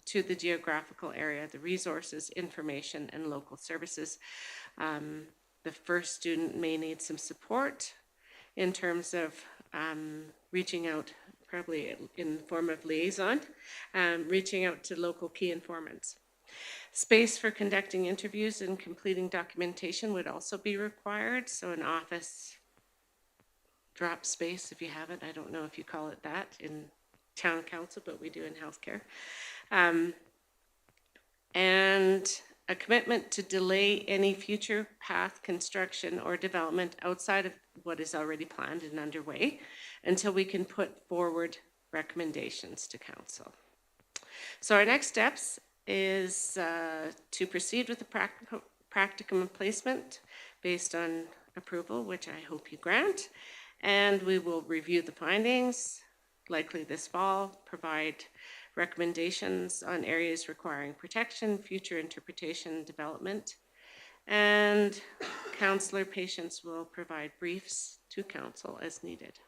to the geographical area, the resources, information, and local services. The first student may need some support in terms of reaching out, probably in the form of liaison, reaching out to local key informants. Space for conducting interviews and completing documentation would also be required, so an office drop space, if you have it. I don't know if you call it that in town council, but we do in healthcare. And a commitment to delay any future path construction or development outside of what is already planned and underway until we can put forward recommendations to council. So our next steps is to proceed with the practicum placement based on approval, which I hope you grant. And we will review the findings, likely this fall, provide recommendations on areas requiring protection, future interpretation, development, and Councillor Patience will provide briefs to council as needed.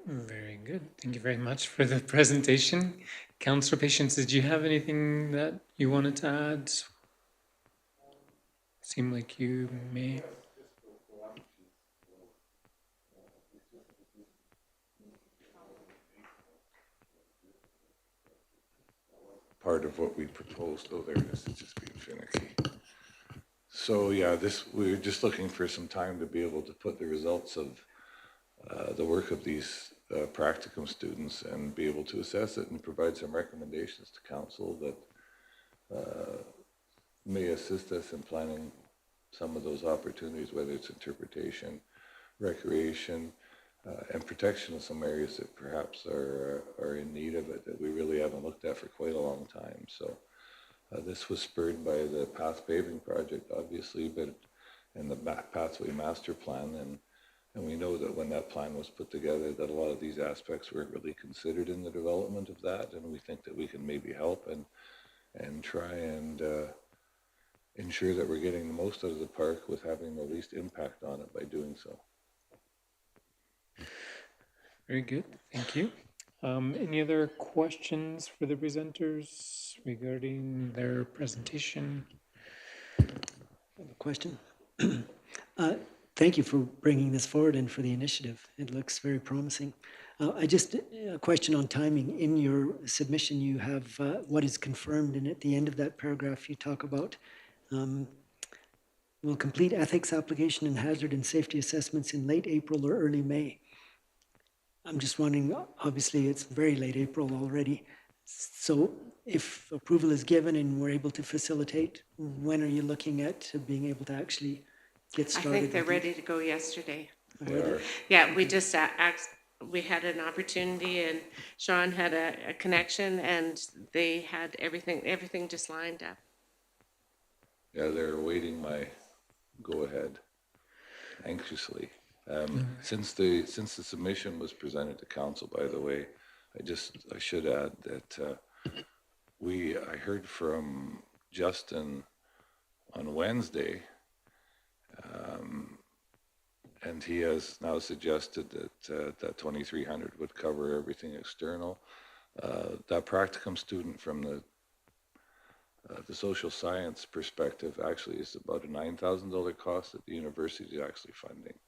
Very good. Thank you very much for the presentation. Councillor Patience, did you have anything that you wanted to add? Seemed like you may. Part of what we proposed, oh, there it is, it's just being finicky. So, yeah, we were just looking for some time to be able to put the results of the work of these practicum students and be able to assess it and provide some recommendations to council that may assist us in planning some of those opportunities, whether it's interpretation, recreation, and protection of some areas that perhaps are in need of it that we really haven't looked at for quite a long time. So this was spurred by the path paving project, obviously, and the pathway master plan. And we know that when that plan was put together, that a lot of these aspects weren't really considered in the development of that. And we think that we can maybe help and try and ensure that we're getting the most out of the park with having the least impact on it by doing so. Very good, thank you. Any other questions for the presenters regarding their presentation? I have a question. Thank you for bringing this forward and for the initiative. It looks very promising. I just, a question on timing. In your submission, you have what is confirmed, and at the end of that paragraph, you talk about will complete ethics application and hazard and safety assessments in late April or early May. I'm just wondering, obviously it's very late April already. So if approval is given and we're able to facilitate, when are you looking at being able to actually get I started? think they're with it? ready to go yesterday. They are. Yeah, we just we had an opportunity and Sean had a connection and they had everything just lined up. Yeah, they're awaiting my go-ahead anxiously. Since the submission was presented to council, by the way, I should add that I heard from Justin on Wednesday, and he has now suggested that that 2,300 would cover everything external. That practicum student from the social science perspective actually is about a $9,000 cost that the university is actually funding.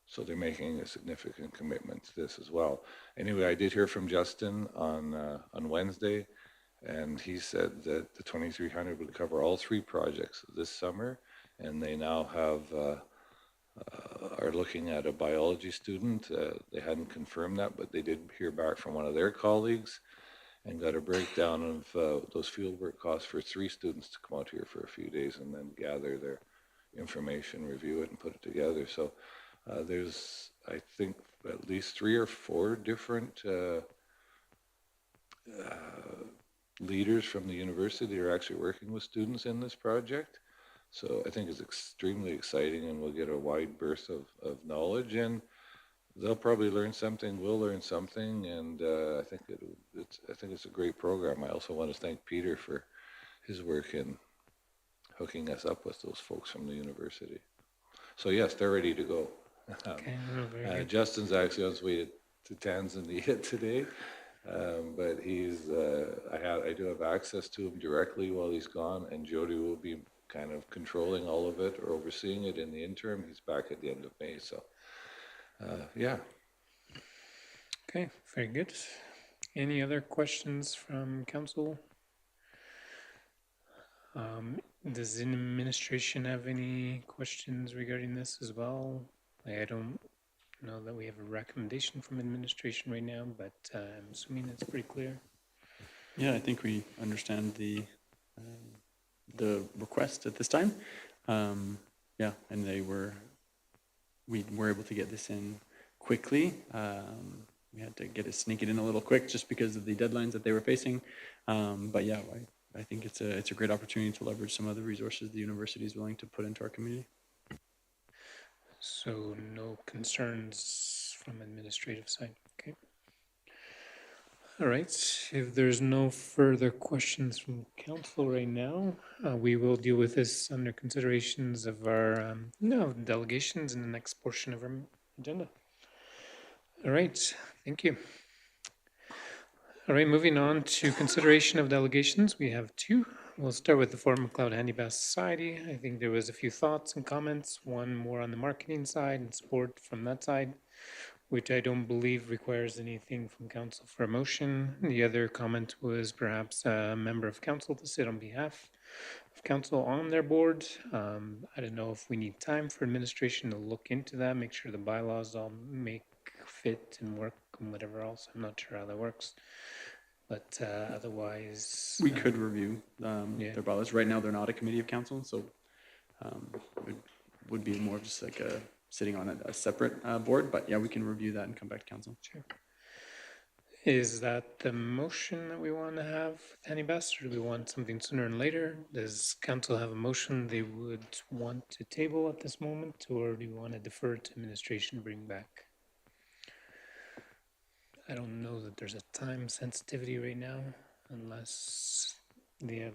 So they're making a significant commitment to this as well. Anyway, I did hear from Justin on Wednesday, and he said that the 2,300 would cover all three projects this summer, and they now are looking at a biology student. They hadn't confirmed that, but they did hear back from one of their colleagues and got a breakdown of those fieldwork costs for 3 students to come out here for a few days and then gather their information, review it, and put it together. So there's, I think, at least 3 or 4 different leaders from the university are actually working with students in this project. So I think it's extremely exciting, and we'll get a wide berth of knowledge, and they'll probably learn something, we'll learn something, and I think it's a great program. I also want to thank Peter for his work in hooking us up with those folks from the university. So yes, they're ready to go. Okay, very good. Justin's actually on his way to Tanzania today, but I do have access to him directly while he's gone, and Jody will be kind of controlling all of it or overseeing it in the interim. He's back at the end of May, so yeah. Okay, very good. Any other questions from council? Does the administration have any questions regarding this as well? I don't know that we have a recommendation from administration right now, but I'm assuming it's pretty clear. Yeah, I think we understand the request at this time. Yeah, and we were able to get this in quickly. We had to sneak it in a little quick just because of the deadlines that they were facing. But yeah, I think it's a great opportunity to leverage some of the resources the university is willing to put into our community. So no concerns from administrative side, okay? All right, if there's no further questions from council right now, we will deal with this under considerations of our delegations in the next portion of our agenda. All right, thank you. All right, moving on to consideration of delegations. We have two. We'll start with the Fort McLeod Handicap Society. I think there was a few thoughts and comments, one more on the marketing side and support from that side, which I don't believe requires anything from council for a motion. The other comment was perhaps a member of council to sit on behalf of council on their board. I don't know if we need time for administration to look into that, make sure the bylaws all make fit and work and whatever else. I'm not sure how that works. But otherwise, We could review yeah. their bylaws. Right now, they're not a committee of council, so it would be more of just like a sitting on a separate board. But yeah, we can review that and come back to council. sure. Is that the motion that we want to have with Henny Best, or do we want something sooner and later? Does council have a motion they would want to table at this moment, or do you want to defer to administration, bring back? I don't know that there's a time sensitivity right now, unless they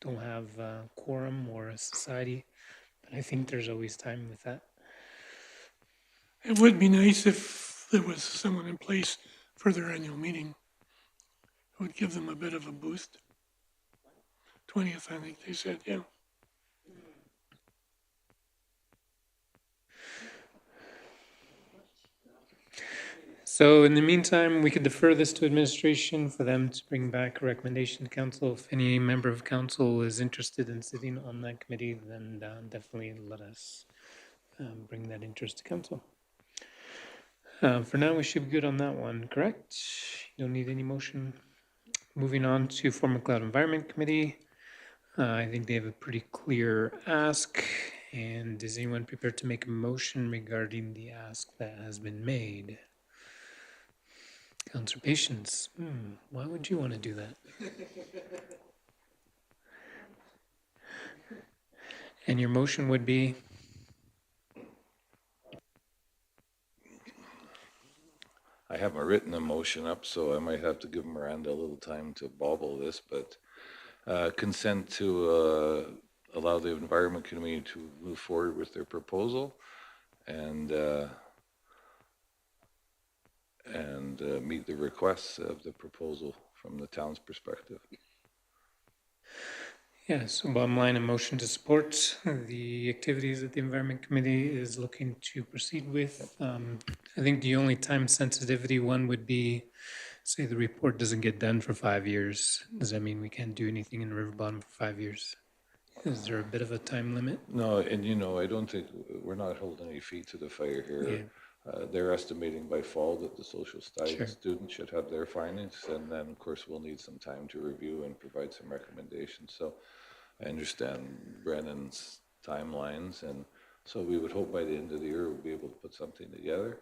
don't have a quorum or a society, but I think there's always time with that. It would be nice if there was someone in place for their annual meeting. It would give them a bit of a boost. 20th, I think they said, yeah. So in the meantime, we could defer this to administration for them to bring back a recommendation to council. If any member of council is interested in sitting on that committee, then definitely let us bring that interest to council. For now, we should be good on that one, correct? You don't need any motion. Moving on to Fort McLeod Environment Committee. I think they have a pretty clear ask. And is anyone prepared to make a motion regarding the ask that has been made? Councillor Patience, why would you want to do that? And your motion would be? I haven't written a motion up, so I might have to give Miranda a little time to bobble this, but consent to allow the Environment Committee to move forward with their proposal and meet the requests of the proposal from the town's perspective. Yeah, so bottom line, a motion to support the activities that the Environment Committee is looking to proceed with. I think the only time sensitivity one would be, say the report doesn't get done for 5 years. Does that mean we can't do anything in River Bottom for 5 years? Is there a bit of a time limit? No, and I don't think, we're not holding any feet to the fire here. Yeah. They're estimating by fall that the social studies Sure. students should have their findings, and then, of course, we'll need some time to review and provide some recommendations. So I understand Brennan's timelines, and so we would hope by the end of the year we'll be able to put something together.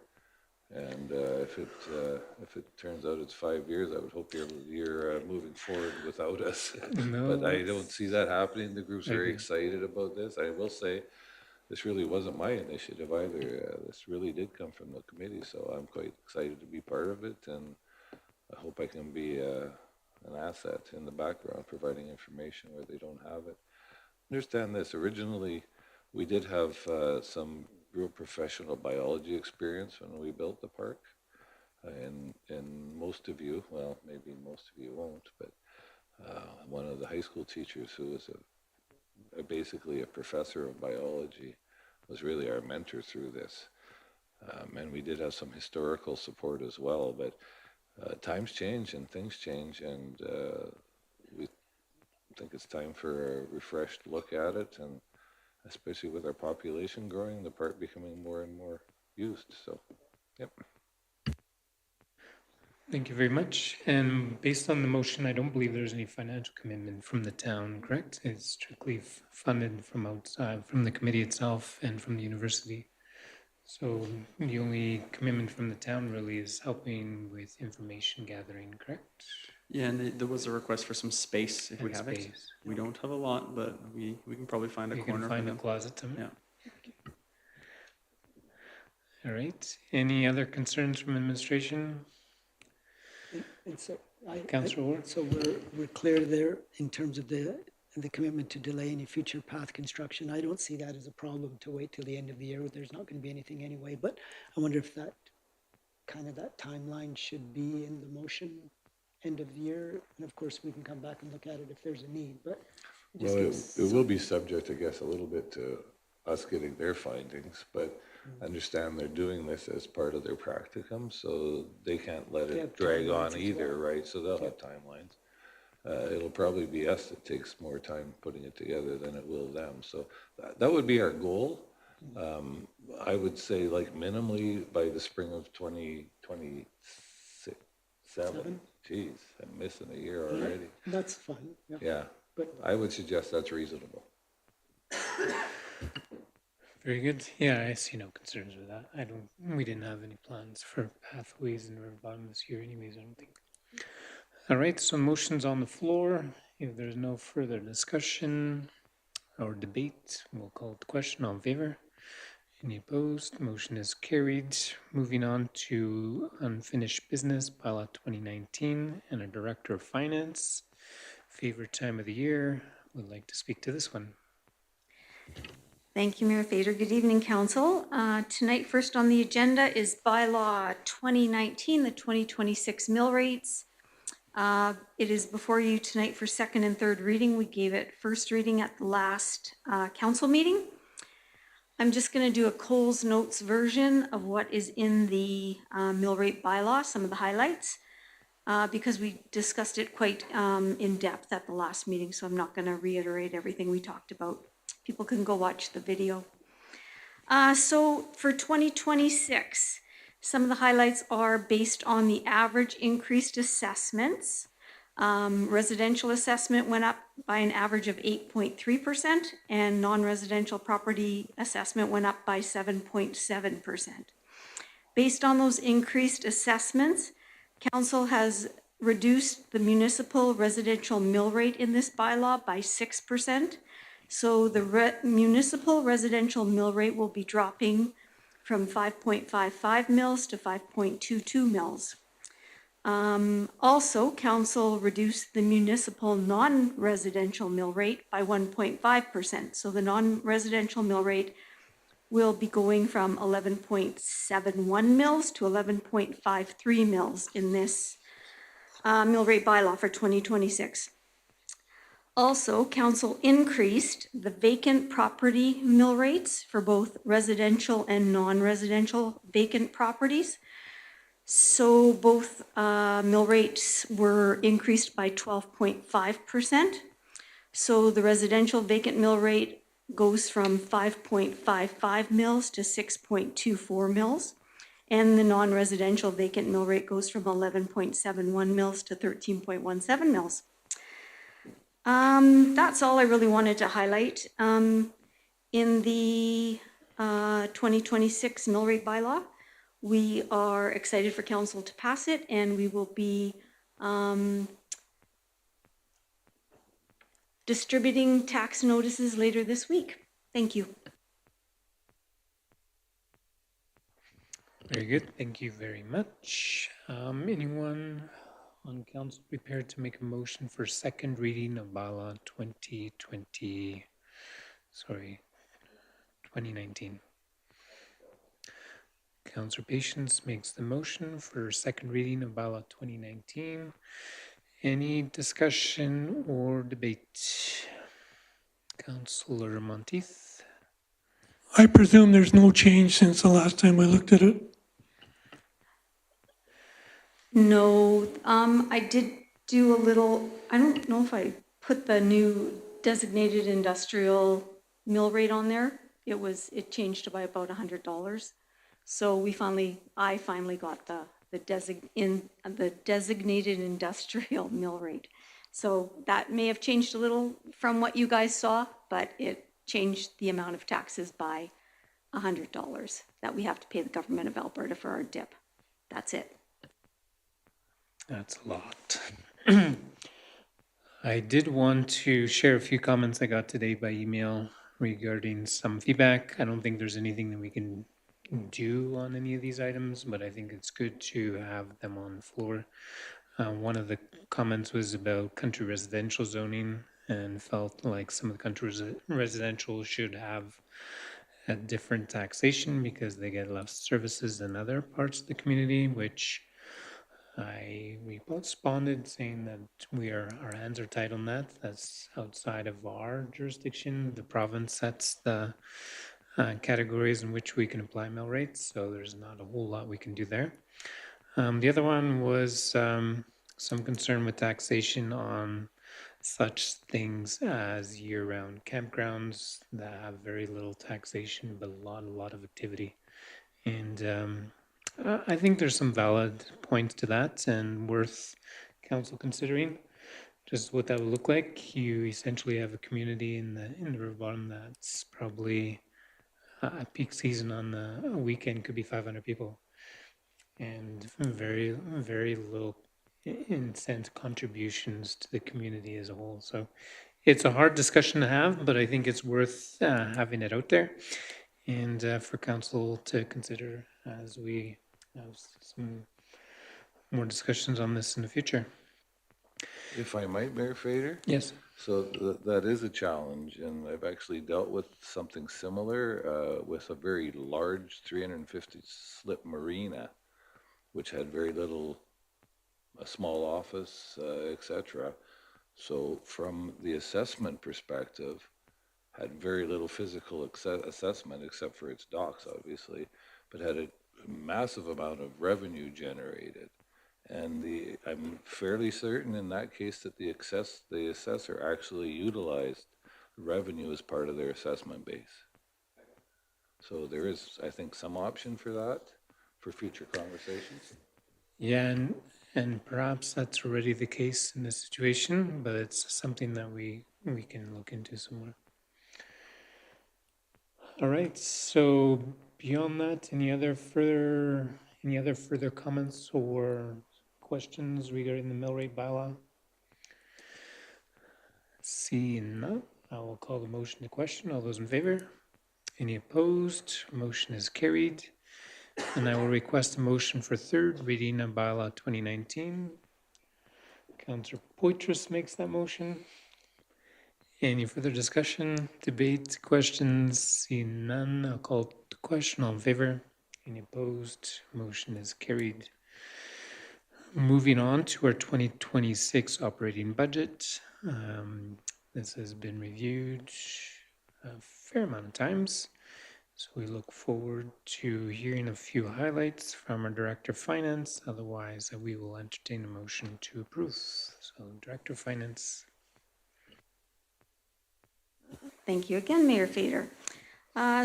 And if it turns out it's 5 years, I would hope you're moving forward without us. No, But I don't see that happening. The group's very agree. excited about this. I will say, this really wasn't my initiative either. This really did come from the committee, so I'm quite excited to be part of it, and I hope I can be an asset in the background, providing information where they don't have it. Understand this, originally, we did have some real professional biology experience when we built the park. And most of you, well, maybe most of you won't, but one of the high school teachers who was basically a professor of biology was really our mentor through this. And we did have some historical support as well, but times change and things change, and we think it's time for a refreshed look at it, and especially with our population growing, the park becoming more and more used. So, yep. Thank you very much. And based on the motion, I don't believe there's any financial commitment from the town, correct? It's strictly funded from outside, from the committee itself and from the university. So the only commitment from the town really is helping with information gathering, correct? Yeah, and there was a request for some space if we And have it. space. We don't have a lot, but we can probably find a You corner can for find a them. closet somewhere. Yeah. All right. Any other concerns from administration? And so Councillor Ward? So we're clear there in terms of the commitment to delay any future path construction. I don't see that as a problem to wait till the end of the year. There's not going to be anything anyway, but I wonder if that timeline should be in the motion. end of the year, and of course, we can come back and look at it if there's a need, but it just Well, gives it will be subject, I guess, a little bit to us getting their findings, but understand they're doing this as part of their practicum, so they can't let They have it drag timelines on as either, well. right? So they'll have timelines. It'll probably be us that takes more time putting it together than it will them. So that would be our goal. I would say like minimally by the spring of 2027. Seven? Geez, I'm missing a year already. That's fine, yeah. Yeah, But I would suggest that's reasonable. Very good. Yeah, I see no concerns with that. We didn't have any plans for pathways in River Bottom this year anyways, I don't think. All right, so motion's on the floor. If there's no further discussion or debate, we'll call the question. All in favor? Any opposed? Motion is carried. Moving on to unfinished business, bylaw 2019, and a director of finance. Favorite time of the year. Would like to speak to this one. Thank you, Mayor Fader. Good evening, Council. Tonight, first on the agenda is bylaw 2019, the 2026 mill rates. It is before you tonight for second and third reading. We gave it first reading at the last council meeting. I'm just going to do a Coles Notes version of what is in the mill rate bylaw, some of the highlights, because we discussed it quite in depth at the last meeting, so I'm not going to reiterate everything we talked about. People can go watch the video. So for 2026, some of the highlights are based on the average increased assessments. Residential assessment went up by an average of 8.3%, and non-residential property assessment went up by 7.7%. Based on those increased assessments, Council has reduced the municipal residential mill rate in this bylaw by 6%. So the municipal residential mill rate will be dropping from 5.55 mils to 5.22 mils. Also, Council reduced the municipal non-residential mill rate by 1.5%. So the non-residential mill rate will be going from 11.71 mils to 11.53 mils in this mill rate bylaw for 2026. Also, Council increased the vacant property mill rates for both residential and non-residential vacant properties. So both mill rates were increased by 12.5%. So the residential vacant mill rate goes from 5.55 mils to 6.24 mils. And the non-residential vacant mill rate goes from 11.71 mils to 13.17 mils. That's all I really wanted to highlight. In the 2026 mill rate bylaw, we are excited for council to pass it, and we will be distributing tax notices later this week. Thank you. Very good. Thank you very much. Anyone on council prepared to make a motion for second reading of bylaw 2019? Councilor Patience makes the motion for second reading of bylaw 2019. Any discussion or debate? Councilor Monteith? I presume there's no change since the last time I looked at it. No, I did do a little, I don't know if I put the new designated industrial mill rate on there. It changed by about $100. So I finally got the designated industrial mill rate. So that may have changed a little from what you guys saw, but it changed the amount of taxes by $100 that we have to pay the government of Alberta for our dip. That's it. That's a lot. I did want to share a few comments I got today by email regarding some feedback. I don't think there's anything that we can do on any of these items, but I think it's good to have them on the floor. One of the comments was about country residential zoning and felt like some of the country residential should have a different taxation because they get less services than other parts of the community, which I responded saying that our hands are tied on that. That's outside of our jurisdiction. The province sets the categories in which we can apply mill rates, so there's not a whole lot we can do there. The other one was some concern with taxation on such things as year-round campgrounds that have very little taxation, but a lot of activity. And I think there's some valid points to that and worth council considering. Just what that would look like. You essentially have a community in the river bottom that's probably at peak season on the weekend could be 500 people, and very little in sense contributions to the community as a whole. So it's a hard discussion to have, but I think it's worth having it out there and for council to consider as we have some more discussions on this in the future. If I might, Mayor Fader? Yes. So that is a challenge, and I've actually dealt with something similar with a very large 350 slip marina, which had very little, a small office, etc. So from the assessment perspective, had very little physical assessment except for its docks, obviously, but had a massive amount of revenue generated. And I'm fairly certain in that case that the assessor actually utilized revenue as part of their assessment base. So there is, I think, some option for that for future conversations. Yeah, and perhaps that's already the case in this situation, but it's something that we can look into some more. All right, so beyond that, any other further comments or questions regarding the mill rate bylaw? Seeing none, I will call the motion to question. All those in favor? Any opposed? Motion is carried. And I will request a motion for third reading of bylaw 2019. Councillor Poitras makes that motion. Any further discussion, debate, questions? Seeing none, I'll call the question. All in favor? Any opposed? Motion is carried. Moving on to our 2026 operating budget. This has been reviewed a fair amount of times. So we look forward to hearing a few highlights from our Director of Finance. Otherwise, we will entertain a motion to approve. So Director of Finance. Thank you again, Mayor Fader.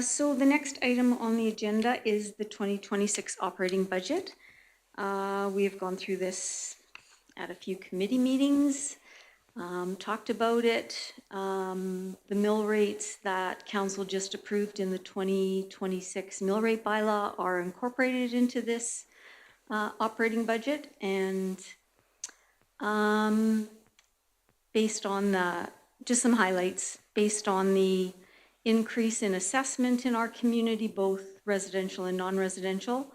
So the next item on the agenda is the 2026 operating budget. We have gone through this at a few committee meetings, talked about it. The mill rates that council just approved in the 2026 mill rate bylaw are incorporated into this operating budget, and based on just some highlights, based on the increase in assessment in our community, both residential and non-residential.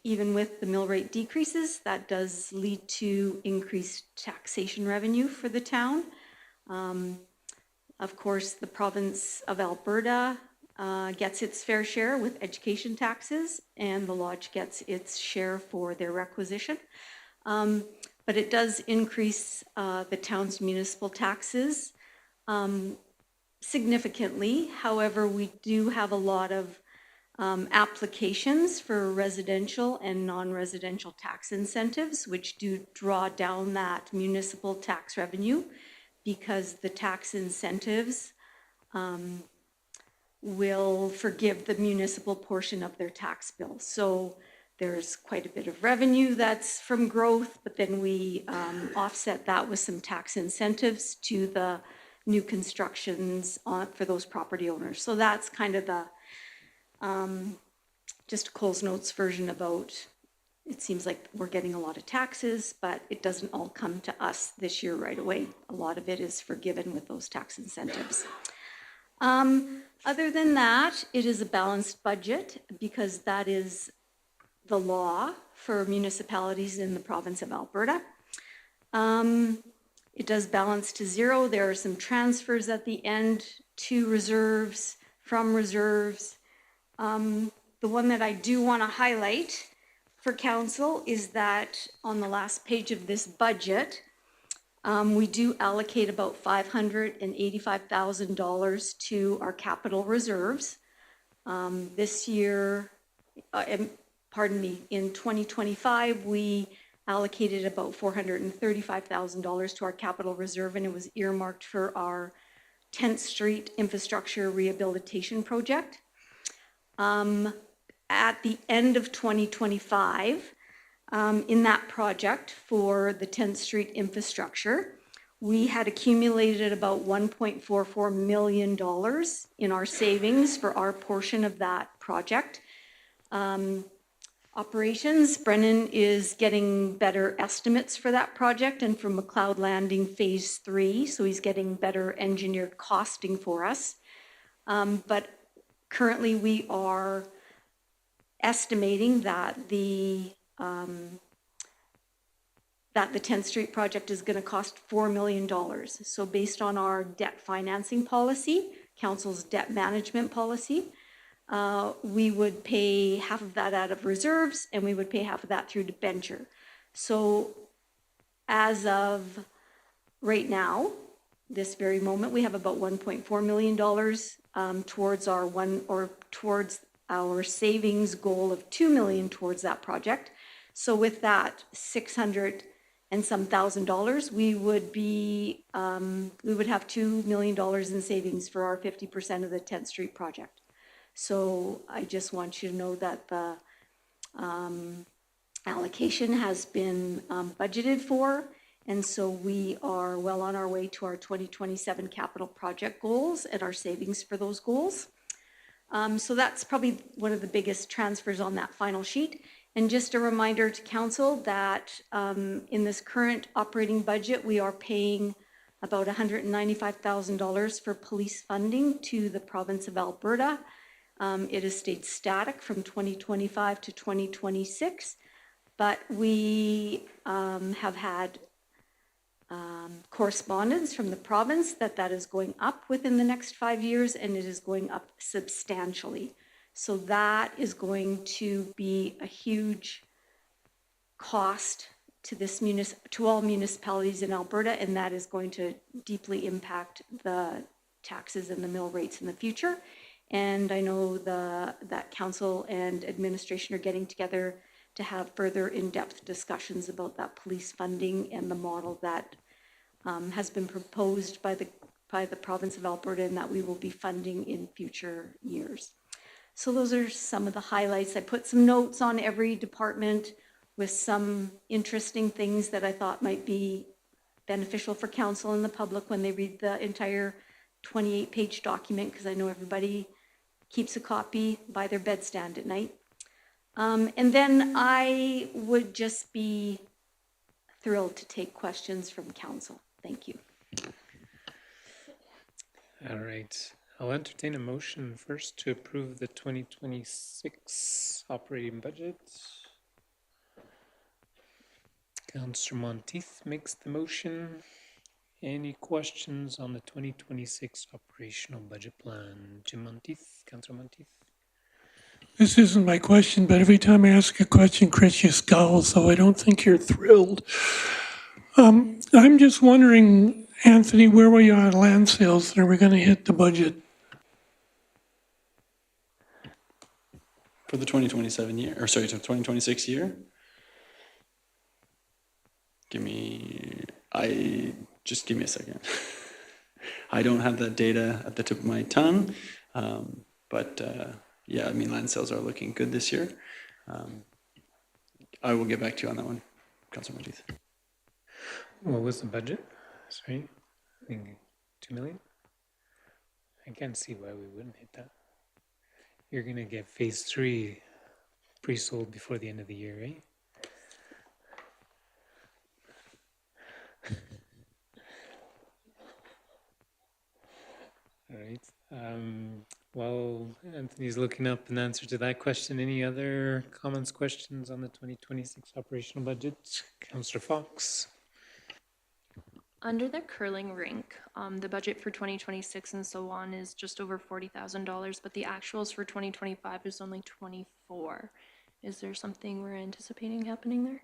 Even with the mill rate decreases, that does lead to increased taxation revenue for the town. Of course, the province of Alberta gets its fair share with education taxes, and the Lodge gets its share for their requisition. But it does increase the town's municipal taxes significantly. However, we do have a lot of applications for residential and non-residential tax incentives, which do draw down that municipal tax revenue, because the tax incentives will forgive the municipal portion of their tax bill. So there's quite a bit of revenue that's from growth, but then we offset that with some tax incentives to the new constructions for those property owners. So that's kind of the just Coles Notes version about, it seems like we're getting a lot of taxes, but it doesn't all come to us this year right away. A lot of it is forgiven with those tax incentives. Other than that, it is a balanced budget, because that is the law for municipalities in the province of Alberta. It does balance to zero. There are some transfers at the end to reserves, from reserves. The one that I do want to highlight for council is that on the last page of this budget, we do allocate about $585,000 to our capital reserves. This year, in 2025, we allocated about $435,000 to our capital reserve, and it was earmarked for our 10th Street Infrastructure Rehabilitation Project. At the end of 2025, in that project for the 10th Street infrastructure, we had accumulated about $1.44 million in our savings for our portion of that project. Operations, Brennan is getting better estimates for that project and for McLeod Landing Phase 3, so he's getting better engineered costing for us. But currently we are estimating that the 10th Street project is going to cost $4 million. So based on our debt financing policy, council's debt management policy, we would pay half of that out of reserves and we would pay half of that through debenture. So as of right now, this very moment, we have about $1.4 million towards our savings goal of $2 million towards that project. So with that $600 and some $1,000, we would have $2 million in savings for our 50% of the 10th Street project. So I just want you to know that the allocation has been budgeted for, and so we are well on our way to our 2027 capital project goals and our savings for those goals. So that's probably one of the biggest transfers on that final sheet. And just a reminder to council that in this current operating budget, we are paying about $195,000 for police funding to the province of Alberta. It has stayed static from 2025 to 2026, but we have had correspondence from the province that is going up within the next 5 years, and it is going up substantially. So that is going to be a huge cost to to all municipalities in Alberta, and that is going to deeply impact the taxes and the mill rates in the future. And I know that council and administration are getting together to have further in-depth discussions about that police funding and the model that has been proposed by the province of Alberta and that we will be funding in future years. So those are some of the highlights. I put some notes on every department with some interesting things that I thought might be beneficial for council and the public when they read the entire 28-page document, because I know everybody keeps a copy by their bedstand at night. And then I would just be thrilled to take questions from council. Thank you. All right. I'll entertain a motion first to approve the 2026 operating budget. Councillor Monteith makes the motion. Any questions on the 2026 operational budget plan? Jim Monteith, Councillor Monteith. This isn't my question, but every time I ask a question, Chris, you scowl, so I don't think you're thrilled. I'm just wondering, Anthony, where were you on land sales? Are we going to hit the budget? For the 2027 year, or sorry, 2026 year? Just give me a second. I don't have that data at the tip of my tongue, but yeah, I mean, land sales are looking good this year. I will get back to you on that one, Councilor Monteith. What was the budget? Sorry, I think 2 million? I can't see why we wouldn't hit that. You're gonna get phase 3 pre-sold before the end of the year, right? All right. While Anthony's looking up an answer to that question, any other comments, questions on the 2026 operational budget? Councillor Fox. Under the curling rink, the budget for 2026 and so on is just over $40,000, but the actuals for 2025 is only 24. Is there something we're anticipating happening there?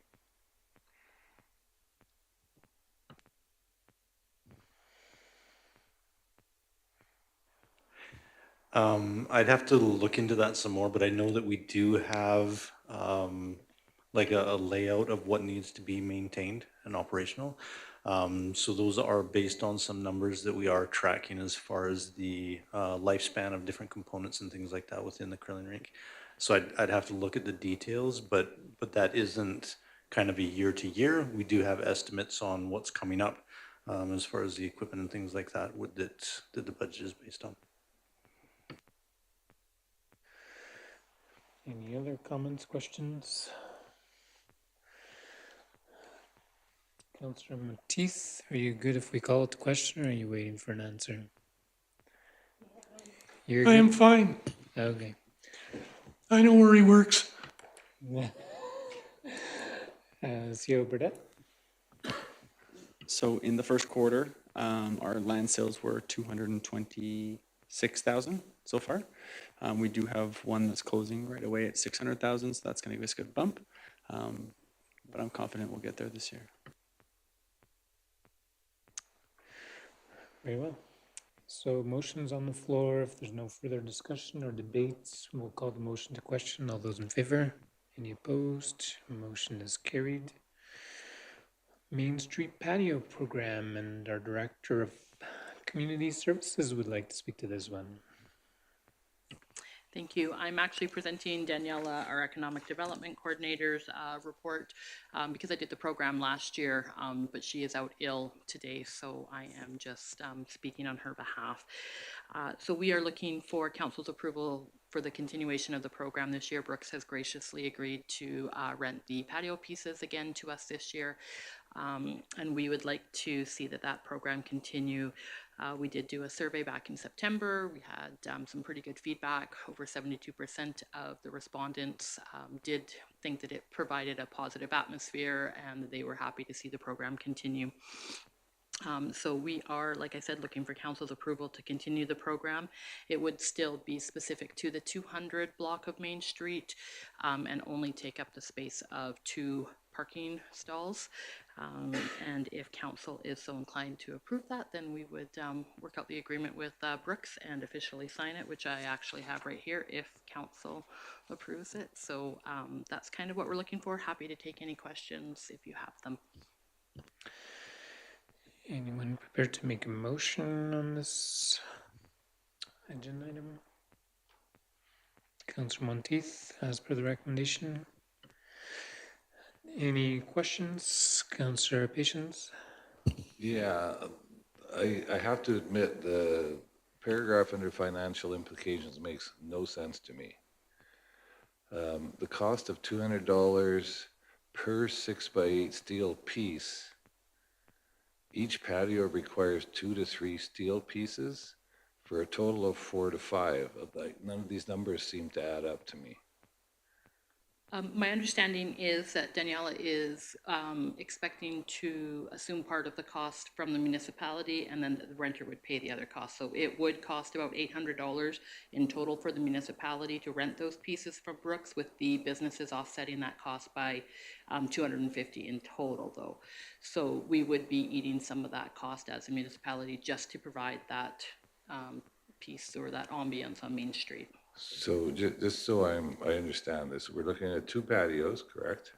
I'd have to look into that some more, but I know that we do have like a layout of what needs to be maintained and operational. So those are based on some numbers that we are tracking as far as the lifespan of different components and things like that within the curling rink. So I'd have to look at the details, but that isn't kind of a year to year. We do have estimates on what's coming up as far as the equipment and things like that that the budget is based on. Any other comments, questions? Councillor Matisse, are you good if we call it the question, or are you waiting for an answer? You're I am good? fine. Okay. I know where he works. CEO Burdette? So in the first quarter, our land sales were 226,000 so far. We do have one that's closing right away at 600,000, so that's going to give us a good bump. But I'm confident we'll get there this year. Very well. So motion's on the floor. If there's no further discussion or debates, we'll call the motion to question. All those in favor? Any opposed? Motion is carried. Main Street Patio Program, and our Director of Community Services would like to speak to this one. Thank you. I'm actually presenting Daniela, our Economic Development Coordinator's report because I did the program last year, but she is out ill today, so I am just speaking on her behalf. So we are looking for council's approval for the continuation of the program this year. Brooks has graciously agreed to rent the patio pieces again to us this year, and we would like to see that program continue. We did do a survey back in September. We had some pretty good feedback. Over 72% of the respondents did think that it provided a positive atmosphere and they were happy to see the program continue. So we are, like I said, looking for council's approval to continue the program. It would still be specific to the 200 block of Main Street and only take up the space of 2 parking stalls. And if council is so inclined to approve that, then we would work out the agreement with Brooks and officially sign it, which I actually have right here if council approves it. So that's kind of what we're looking for. Happy to take any questions if you have them. Anyone prepared to make a motion on this agenda item? Councillor Monteith, as per the recommendation. Any questions? Councillor Patience? Yeah, I have to admit the paragraph under financial implications makes no sense to me. The cost of $200 per 6x8 steel piece. Each patio requires 2 to 3 steel pieces for a total of 4 to 5. None of these numbers seem to add up to me. My understanding is that Daniela is expecting to assume part of the cost from the municipality and then the renter would pay the other cost. So it would cost about $800 in total for the municipality to rent those pieces from Brooks, with the businesses offsetting that cost by $250 in total though. So we would be eating some of that cost as a municipality just to provide that piece or that ambience on Main Street. So just so I understand this, we're looking at 2 patios, correct?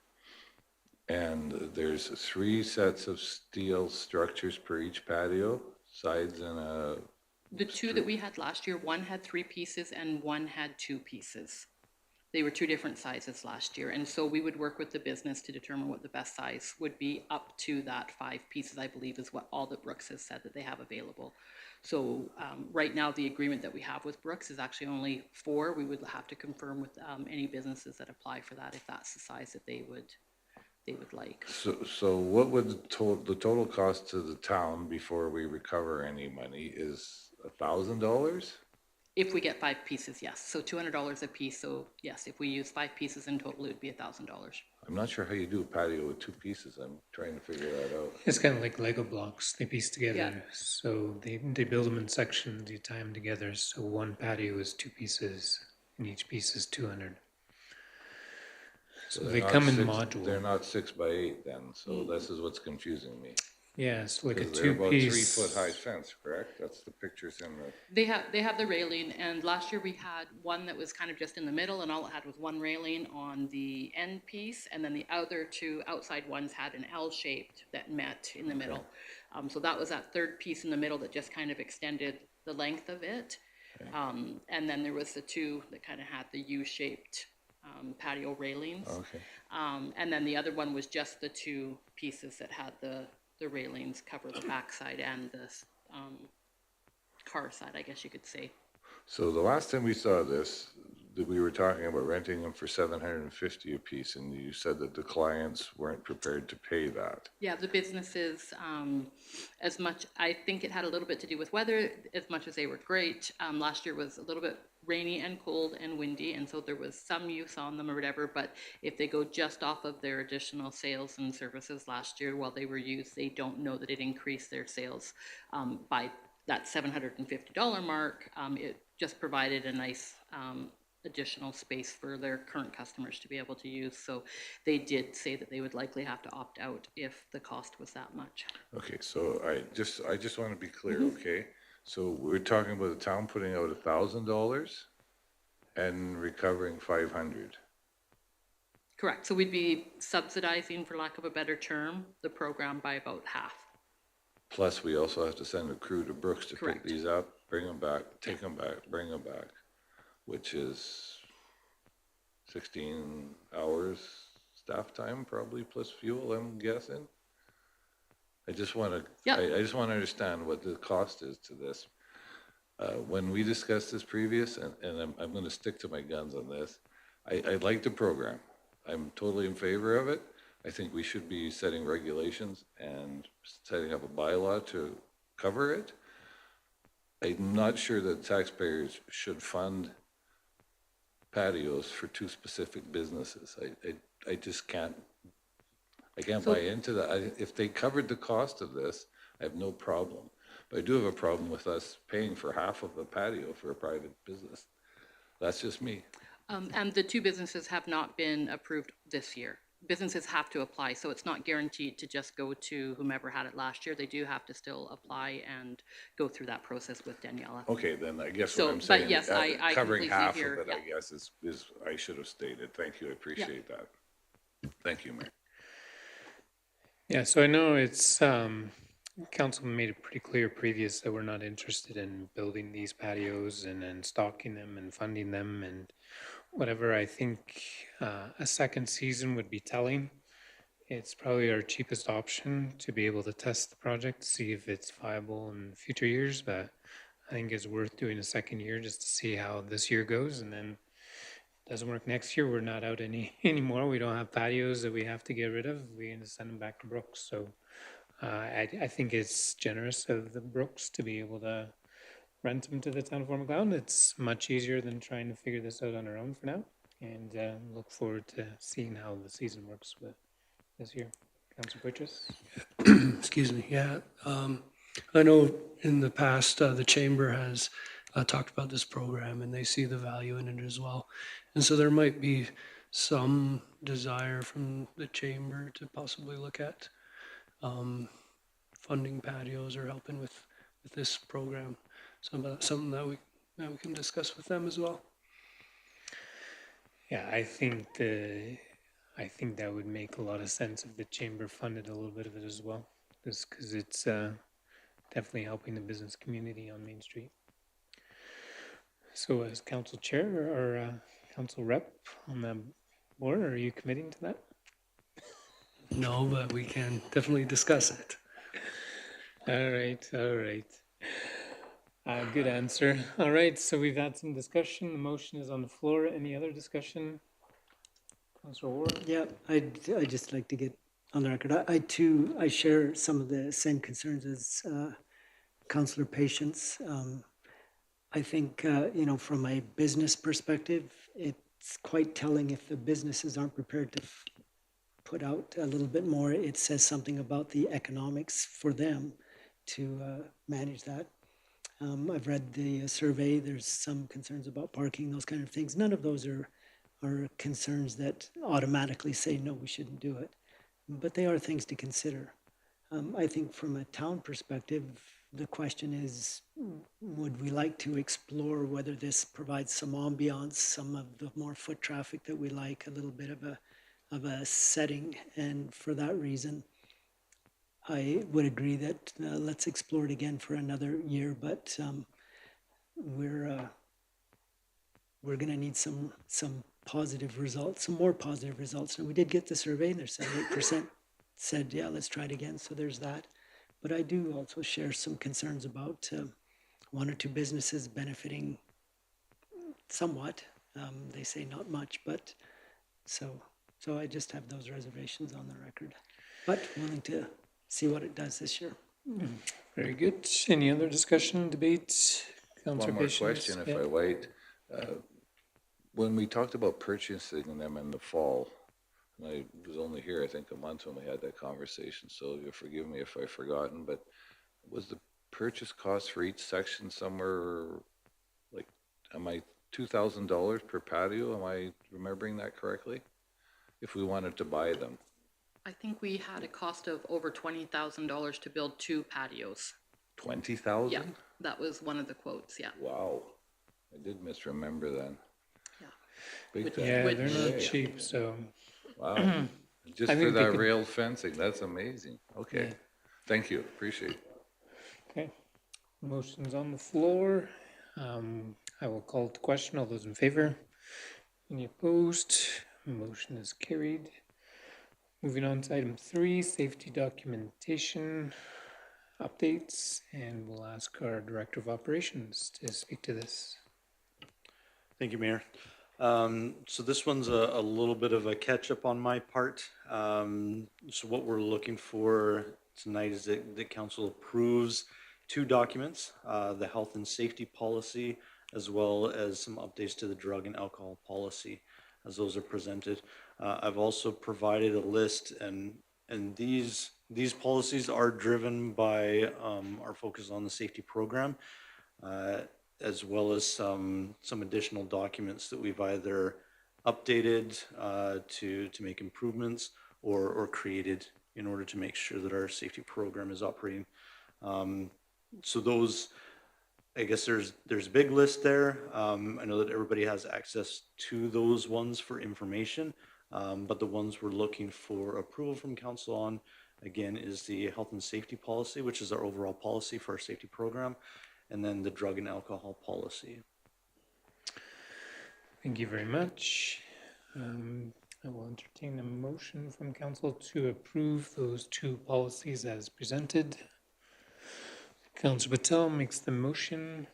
And there's 3 sets of steel structures per each patio, sides and a... The 2 that we had last year, one had 3 pieces and one had 2 pieces. They were 2 different sizes last year. And so we would work with the business to determine what the best size would be up to that 5 pieces, I believe, is what all that Brooks has said that they have available. So right now, the agreement that we have with Brooks is actually only 4. We would have to confirm with any businesses that apply for that if that's the size that they would like. So what would the total cost to the town before we recover any money is $1,000? If we get 5 pieces, yes. So $200 a piece. So yes, if we use 5 pieces in total, it would be $1,000. I'm not sure how you do a patio with 2 pieces. I'm trying to figure that out. It's kind of like Lego blocks. They piece together. Yeah. So they build them in sections, you tie them together. So one patio is 2 pieces and each piece is 200. So they're they not come in They're module. not 6 by 8 then, so this is what's confusing me. Yeah, it's like a 'Cause they're about 2-piece. 3 foot high fence, correct? That's the pictures in the, They have the railing, and last year we had one that was kind of just in the middle, and all it had was one railing on the end piece, and then the other two outside ones had an L-shaped that met in the middle. So that was that third piece in the middle that just kind of extended the length of it. And then there was the two that kind of had the U-shaped patio railings. okay. And then the other one was just the two pieces that had the railings cover the backside and the car side, I guess you could say. So the last time we saw this, that we were talking about renting them for $750 a piece, and you said that the clients weren't prepared to pay that. Yeah, the businesses, as much, I think it had a little bit to do with weather, as much as they were great. Last year was a little bit rainy and cold and windy, and so there was some use on them or whatever, but if they go just off of their additional sales and services last year while they were used, they don't know that it increased their sales by that $750 mark. It just provided a nice additional space for their current customers to be able to use. So they did say that they would likely have to opt out if the cost was that much. Okay, so I just want to be clear, okay? So we're talking about the town putting out $1,000 and recovering 500. Correct. So we'd be subsidizing, for lack of a better term, the program by about half. Plus, we also have to send a crew to Brooks to pick Correct. these up, bring them back, take them back, bring them back, which is 16 hours staff time probably, plus fuel, I'm guessing. I just want to, Yeah. I just want to understand what the cost is to this. When we discussed this previous, and I'm going to stick to my guns on this, I like the program. I'm totally in favor of it. I think we should be setting regulations and setting up a bylaw to cover it. I'm not sure that taxpayers should fund patios for two specific businesses. I just can't, I can't buy into that. If they covered the cost of this, I have no problem. But I do have a problem with us paying for half of a patio for a private business. That's just me. And the two businesses have not been approved this year. Businesses have to apply, so it's not guaranteed to just go to whomever had it last year. They do have to still apply and go through that process with Daniela. Okay, then I guess So, what I'm but saying, yes, I covering completely half of hear- it, I yeah. guess, is I should have stated. Thank you, I appreciate that. Thank you, Mayor. Yeah, so I know it's, council made it pretty clear previous that we're not interested in building these patios and stocking them and funding them and whatever. I think a second season would be telling. It's probably our cheapest option to be able to test the project, see if it's viable in future years, but I think it's worth doing a second year just to see how this year goes, and then doesn't work next year, we're not out anymore. We don't have patios that we have to get rid of. We're going to send them back to Brooks. So I think it's generous of the Brooks to be able to rent them to the town of Fort McLeod. It's much easier than trying to figure this out on our own for now. And look forward to seeing how the season works with this year. Councilor Purchase? Excuse me, yeah. I know in the past, the chamber has talked about this program and they see the value in it as well. And so there might be some desire from the chamber to possibly look at funding patios or helping with this program. So something that we can discuss with them as well. Yeah, I think that would make a lot of sense if the chamber funded a little bit of it as well, just because it's definitely helping the business community on Main Street. So as council chair or council rep on the board, are you committing to that? No, but we can definitely discuss it. All right. Good answer. All right, so we've had some discussion. The motion is on the floor. Any other discussion? Councilor Ward? Yeah, I'd just like to get on the record. I share some of the same concerns as Councillor Patience. I think, from a business perspective, it's quite telling if the businesses aren't prepared to put out a little bit more. It says something about the economics for them to manage that. I've read the survey. There's some concerns about parking, those kind of things. None of those are are concerns that automatically say, no, we shouldn't do it. But they are things to consider. I think from a town perspective, the question is, would we like to explore whether this provides some ambiance, some of the more foot traffic that we like, a little bit of a setting? And for that reason, I would agree that let's explore it again for another year, but we're going to need some positive results, some more positive results. And we did get the survey, and there's 78% said, yeah, let's try it again. So there's that. But I do also share some concerns about one or two businesses benefiting somewhat. They say not much, but so I just have those reservations on the record. But willing to see what it does this year. Very good. Any other discussion, debate? One more question, if I might. When we talked about purchasing them in the fall, and I was only here, I think, a month when we had that conversation, so you'll forgive me if I've forgotten, but was the purchase cost for each section somewhere, like, am I $2,000 per patio? Am I remembering that correctly? If we wanted to buy them. I think we had a cost of over $20,000 to build 2 patios. 20,000? Yeah, that was one of the quotes, yeah. Wow. I did misremember then. Yeah. Big time. Yeah, they're not Yeah. cheap, so. Wow. Just I for think they that could- rail fencing, that's amazing. Okay. Yeah. Thank you, appreciate it. Okay. Motion's on the floor. I will call the question. All those in favor? Any opposed? Motion is carried. Moving on to item 3, safety documentation updates, and we'll ask our Director of Operations to speak to this. Thank you, Mayor. So this one's a little bit of a catch up on my part. So what we're looking for tonight is that the council approves 2 documents, the health and safety policy, as well as some updates to the drug and alcohol policy as those are presented. I've also provided a list, and these policies are driven by our focus on the safety program, as well as some additional documents that we've either updated to make improvements or created in order to make sure that our safety program is operating. So those, I guess there's a big list there. I know that everybody has access to those ones for information, but the ones we're looking for approval from council on, again, is the health and safety policy, which is our overall policy for our safety program, and then the drug and alcohol policy. Thank you very much. I will entertain a motion from council to approve those 2 policies as presented. Councilor Patel makes the motion.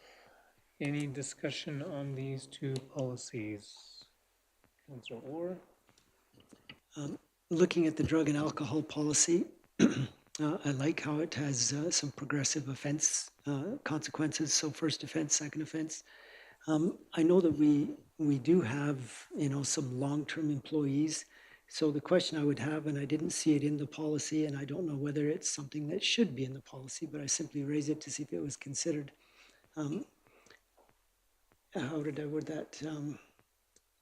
Any discussion on these 2 policies? Councilor Orr? Looking at the drug and alcohol policy, I like how it has some progressive offense consequences. So first offense, second offense. I know that we do have, some long-term employees. So the question I would have, and I didn't see it in the policy, and I don't know whether it's something that should be in the policy, but I simply raised it to see if it was considered. How did I word that?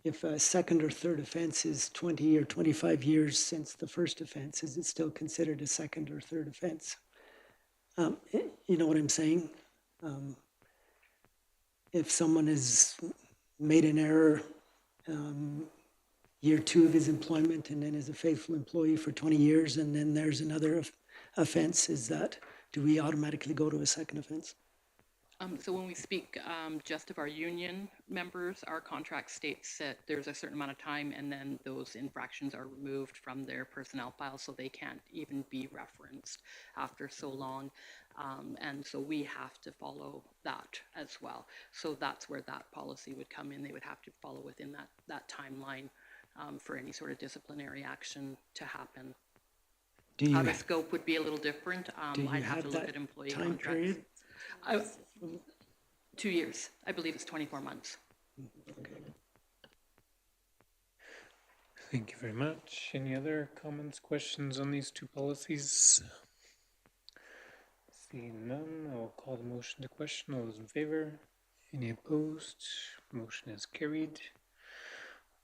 If a second or third offense is 20 or 25 years since the first offense, is it still considered a second or third offense? You know what I'm saying? If someone has made an error year 2 of his employment and then is a faithful employee for 20 years and then there's another offense, do we automatically go to a second offense? So when we speak just of our union members, our contract states that there's a certain amount of time and then those infractions are removed from their personnel file, so they can't even be referenced after so long. And so we have to follow that as well. So that's where that policy would come in. They would have to follow within that timeline for any sort of disciplinary action to happen. How the scope would be a little different. I'd have to look at employee time contracts. period? 2 years. I believe it's 24 months. Thank you very much. Any other comments, questions on these 2 policies? Seeing none, I will call the motion to question. All those in favor? Any opposed? Motion is carried.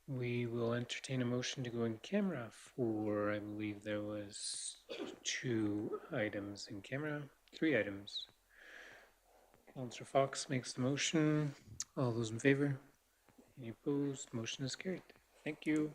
we will entertain a motion to go in camera for, I believe there was 2 items in camera, 3 items. Counselor Fox makes the motion. All those in favor? Any opposed? Motion is carried. Thank you.